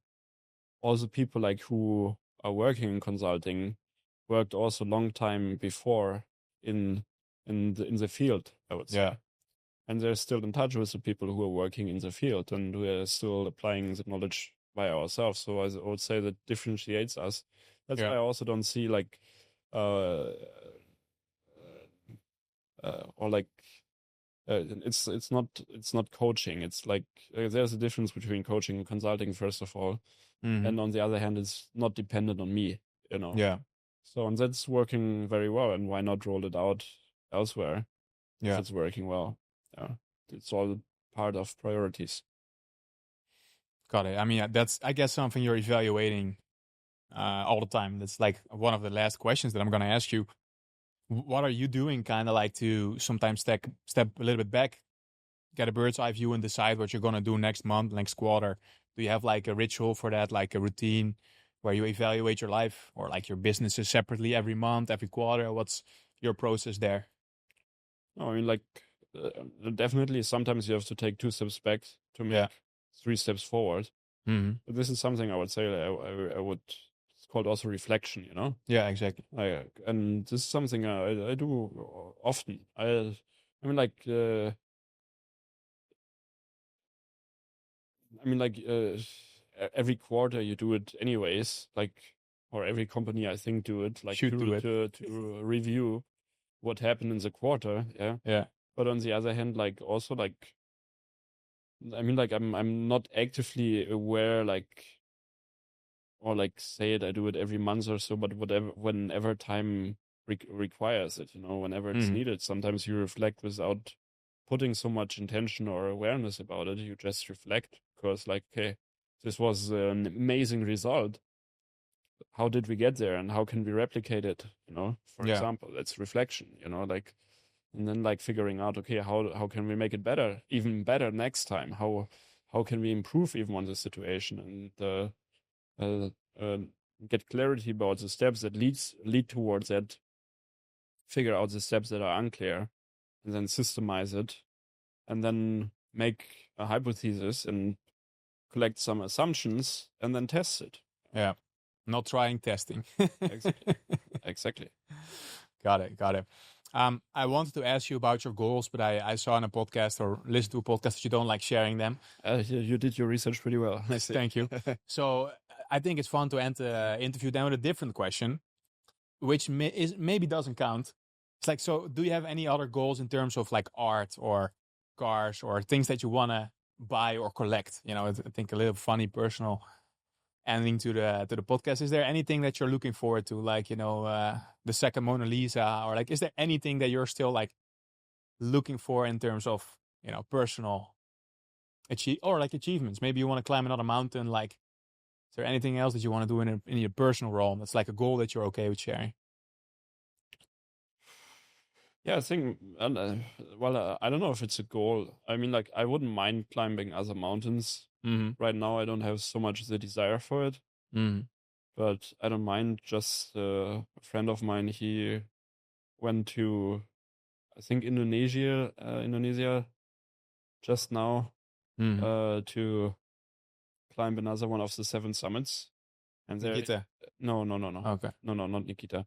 [SPEAKER 1] also people like who are working in consulting worked also long time before in in the field, I would say.
[SPEAKER 2] Yeah.
[SPEAKER 1] And they're still in touch with the people who are working in the field and who are still applying the knowledge by ourselves. So I would say that differentiates us. That's why I also don't see like, or like, it's not coaching. It's like there's a difference between coaching and consulting, first of all, and on the other hand, it's not dependent on me.
[SPEAKER 2] Yeah.
[SPEAKER 1] So and that's working very well. And why not roll it out elsewhere if
[SPEAKER 2] Yeah.
[SPEAKER 1] it's working well? Yeah, it's all part of priorities.
[SPEAKER 2] Got it. I mean, that's, I guess, something you're evaluating all the time. That's like one of the last questions that I'm going to ask you. What are you doing kind of like to sometimes step a little bit back, get a bird's eye view and decide what you're going to do next month, next quarter? Do you have like a ritual for that, like a routine where you evaluate your life or like your businesses separately every month, every quarter? What's your process there?
[SPEAKER 1] No, I mean, like, definitely sometimes you have to take 2 steps back to make 3 steps forward.
[SPEAKER 2] Mm-hmm.
[SPEAKER 1] But this is something I would say I would, it's called also reflection,
[SPEAKER 2] Yeah, exactly.
[SPEAKER 1] And this is something I do often. I mean, like, every quarter you do it anyways, like, or every company I think do it, like to review what happened in the quarter. Yeah.
[SPEAKER 2] Yeah.
[SPEAKER 1] But on the other hand, like also like, I mean, like I'm not actively aware, like, or like say it, I do it every month or so, but whenever time requires it, whenever it's needed. Sometimes you reflect without putting so much intention or awareness about it. You just reflect because, like, okay, this was an amazing result. How did we get there, and how can we replicate it? For example, that's reflection. Like, and then like figuring out, okay, how can we make it better, even better next time? How can we improve even on the situation and get clarity about the steps that lead towards that. Figure out the steps that are unclear, and then systemize it, and then make a hypothesis and collect some assumptions and then test it.
[SPEAKER 2] Yeah. Not trying, testing.
[SPEAKER 1] Exactly.
[SPEAKER 2] Got it. I wanted to ask you about your goals, but I saw in a podcast or listened to a podcast that you don't like sharing them.
[SPEAKER 1] You did your research pretty well.
[SPEAKER 2] Thank you. So I think it's fun to end the interview then with a different question, which maybe doesn't count. It's like, so do you have any other goals in terms of like art or cars or things that you want to buy or collect? I think a little funny personal ending to the podcast. Is there anything that you're looking forward to, like the second Mona Lisa, or like is there anything that you're still like looking for in terms of personal achievements? Maybe you want to climb another mountain. Like, is there anything else that you want to do in your personal realm that's like a goal that you're okay with sharing?
[SPEAKER 1] Yeah, I think, I don't know if it's a goal. I mean, like, I wouldn't mind climbing other mountains. Right now, I don't have so much the desire for it. But I don't mind. Just a friend of mine, he went to, I think, Indonesia just now to climb another one of the 7 summits. And there,
[SPEAKER 2] Nikita.
[SPEAKER 1] No.
[SPEAKER 2] Okay.
[SPEAKER 1] No, not Nikita.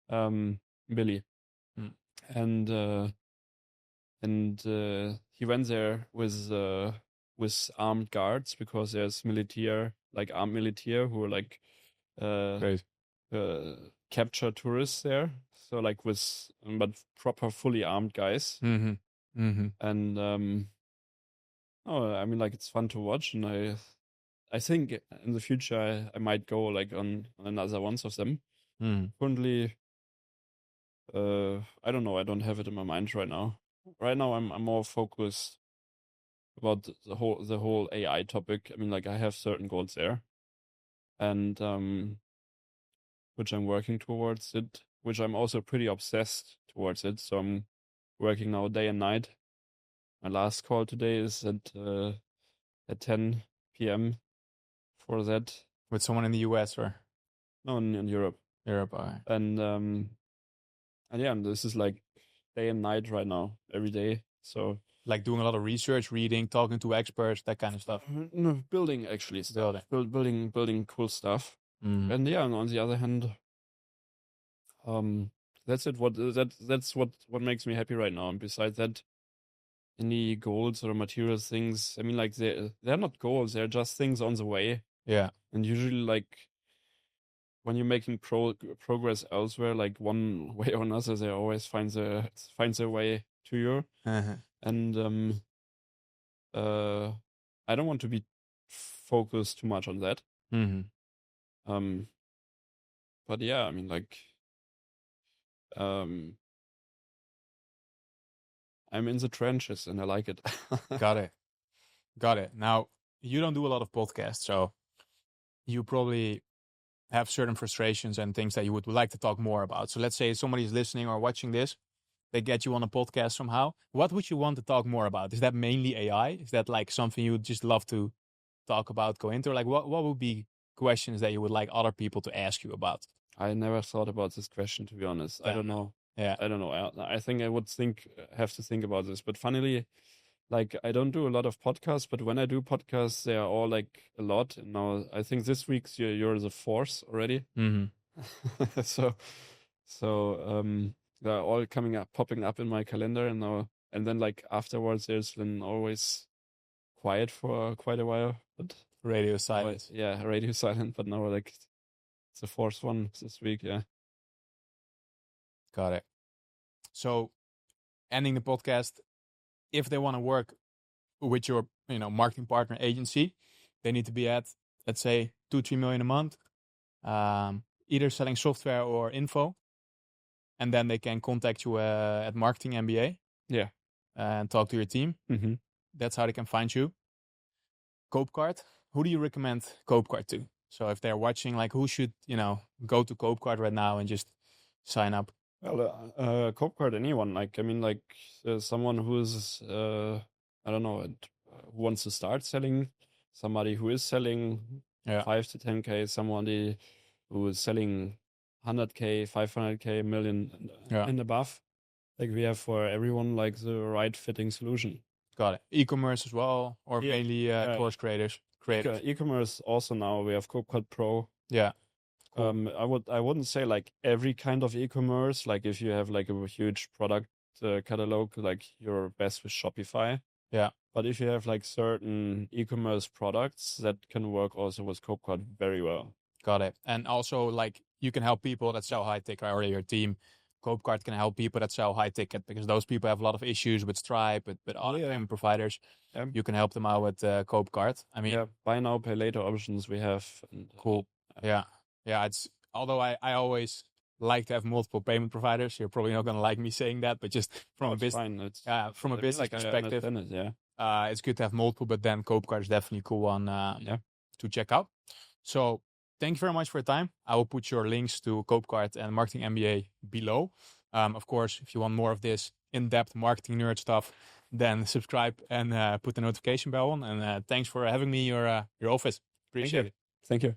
[SPEAKER 1] Billy. And he went there with armed guards because there's armed military who are like capture tourists there. So like but proper fully armed guys. And I mean, like, it's fun to watch, and I think in the future I might go like on another ones of them. Currently, I don't know. I don't have it in my mind right now. Right now, I'm more focused about the whole AI topic. I mean, like, I have certain goals there, and which I'm working towards it, which I'm also pretty obsessed towards it. So I'm working now day and night. My last call today is at 10 p.m. for that.
[SPEAKER 2] With someone in the US or?
[SPEAKER 1] No, in Europe.
[SPEAKER 2] Europe, okay.
[SPEAKER 1] And yeah, and this is like day and night right now, every day. So
[SPEAKER 2] like doing a lot of research, reading, talking to experts, that kind of stuff.
[SPEAKER 1] No, building actually stuff. Building cool stuff. And yeah, and on the other hand, that's it. That's what makes me happy right now. And besides that, any goals or material things, I mean, like they're not goals, they're just things on the way.
[SPEAKER 2] Yeah.
[SPEAKER 1] And usually, like when you're making progress elsewhere, like one way or another, they always finds a way to you.
[SPEAKER 2] Uh-huh.
[SPEAKER 1] And I don't want to be focused too much on that.
[SPEAKER 2] Mm-hmm.
[SPEAKER 1] But yeah, I mean, like um, I'm in the trenches and I like it.
[SPEAKER 2] Got it. Now, you don't do a lot of podcasts, so you probably have certain frustrations and things that you would like to talk more about. So let's say somebody's listening or watching this, they get you on a podcast somehow. What would you want to talk more about? Is that mainly AI? Is that like something you would just love to talk about, go into? Like what would be questions that you would like other people to ask you about?
[SPEAKER 1] I never thought about this question, to be honest. I don't know.
[SPEAKER 2] Yeah.
[SPEAKER 1] I don't know. I think I would have to think about this. But funnily, like I don't do a lot of podcasts, but when I do podcasts, they are all like a lot. And now I think this week's you're the fourth already.
[SPEAKER 2] Mm-hmm.
[SPEAKER 1] so they're all popping up in my calendar, and then like afterwards, there's been always quiet for quite a while. But
[SPEAKER 2] Radio silence.
[SPEAKER 1] Radio silent. But now like it's the fourth one this week. Yeah.
[SPEAKER 2] Got it. So, ending the podcast, if they want to work with your, marketing partner agency, they need to be at, let's say, 2-3 million a month, either selling software or info, and then they can contact you at Marketing MBA.
[SPEAKER 1] Yeah.
[SPEAKER 2] And talk to your team.
[SPEAKER 1] Mm-hmm.
[SPEAKER 2] That's how they can find you. CopeCart. Who do you recommend CopeCart to? So if they're watching, like who should, go to CopeCart right now and just sign up?
[SPEAKER 1] Well, CopeCart, anyone. Like, I mean, like someone who's, I don't know, who wants to start selling, somebody who is selling 5 to 10K, somebody who is selling 100K, 500K, million and above. Like we have for everyone, like the right fitting solution.
[SPEAKER 2] Got it. E-commerce as well, or mainly course creators.
[SPEAKER 1] E-commerce also now we have CopeCart Pro.
[SPEAKER 2] Yeah. Cool.
[SPEAKER 1] I wouldn't say like every kind of e-commerce. Like if you have like a huge product catalog, like you're best with Shopify.
[SPEAKER 2] Yeah.
[SPEAKER 1] But if you have like certain e-commerce products, that can work also with CopeCart very well.
[SPEAKER 2] Got it. And also like you can help people that sell high ticket, or your team. CopeCart can help people that sell high ticket because those people have a lot of issues with Stripe, with other payment providers. Yeah. You can help them out with CopeCart. I mean,
[SPEAKER 1] buy now, pay later options we have. And,
[SPEAKER 2] cool. Yeah. It's although I always like to have multiple payment providers. You're probably not going to like me saying that, but just from a business, from a business perspective, it's good to have multiple. But then CopeCart is definitely a cool one to check out. So thank you very much for your time. I will put your links to CopeCart and Marketing MBA below. Of course, if you want more of this in-depth marketing nerd stuff, then subscribe and put the notification bell on. And thanks for having me in your office. Appreciate it.
[SPEAKER 1] Thank you.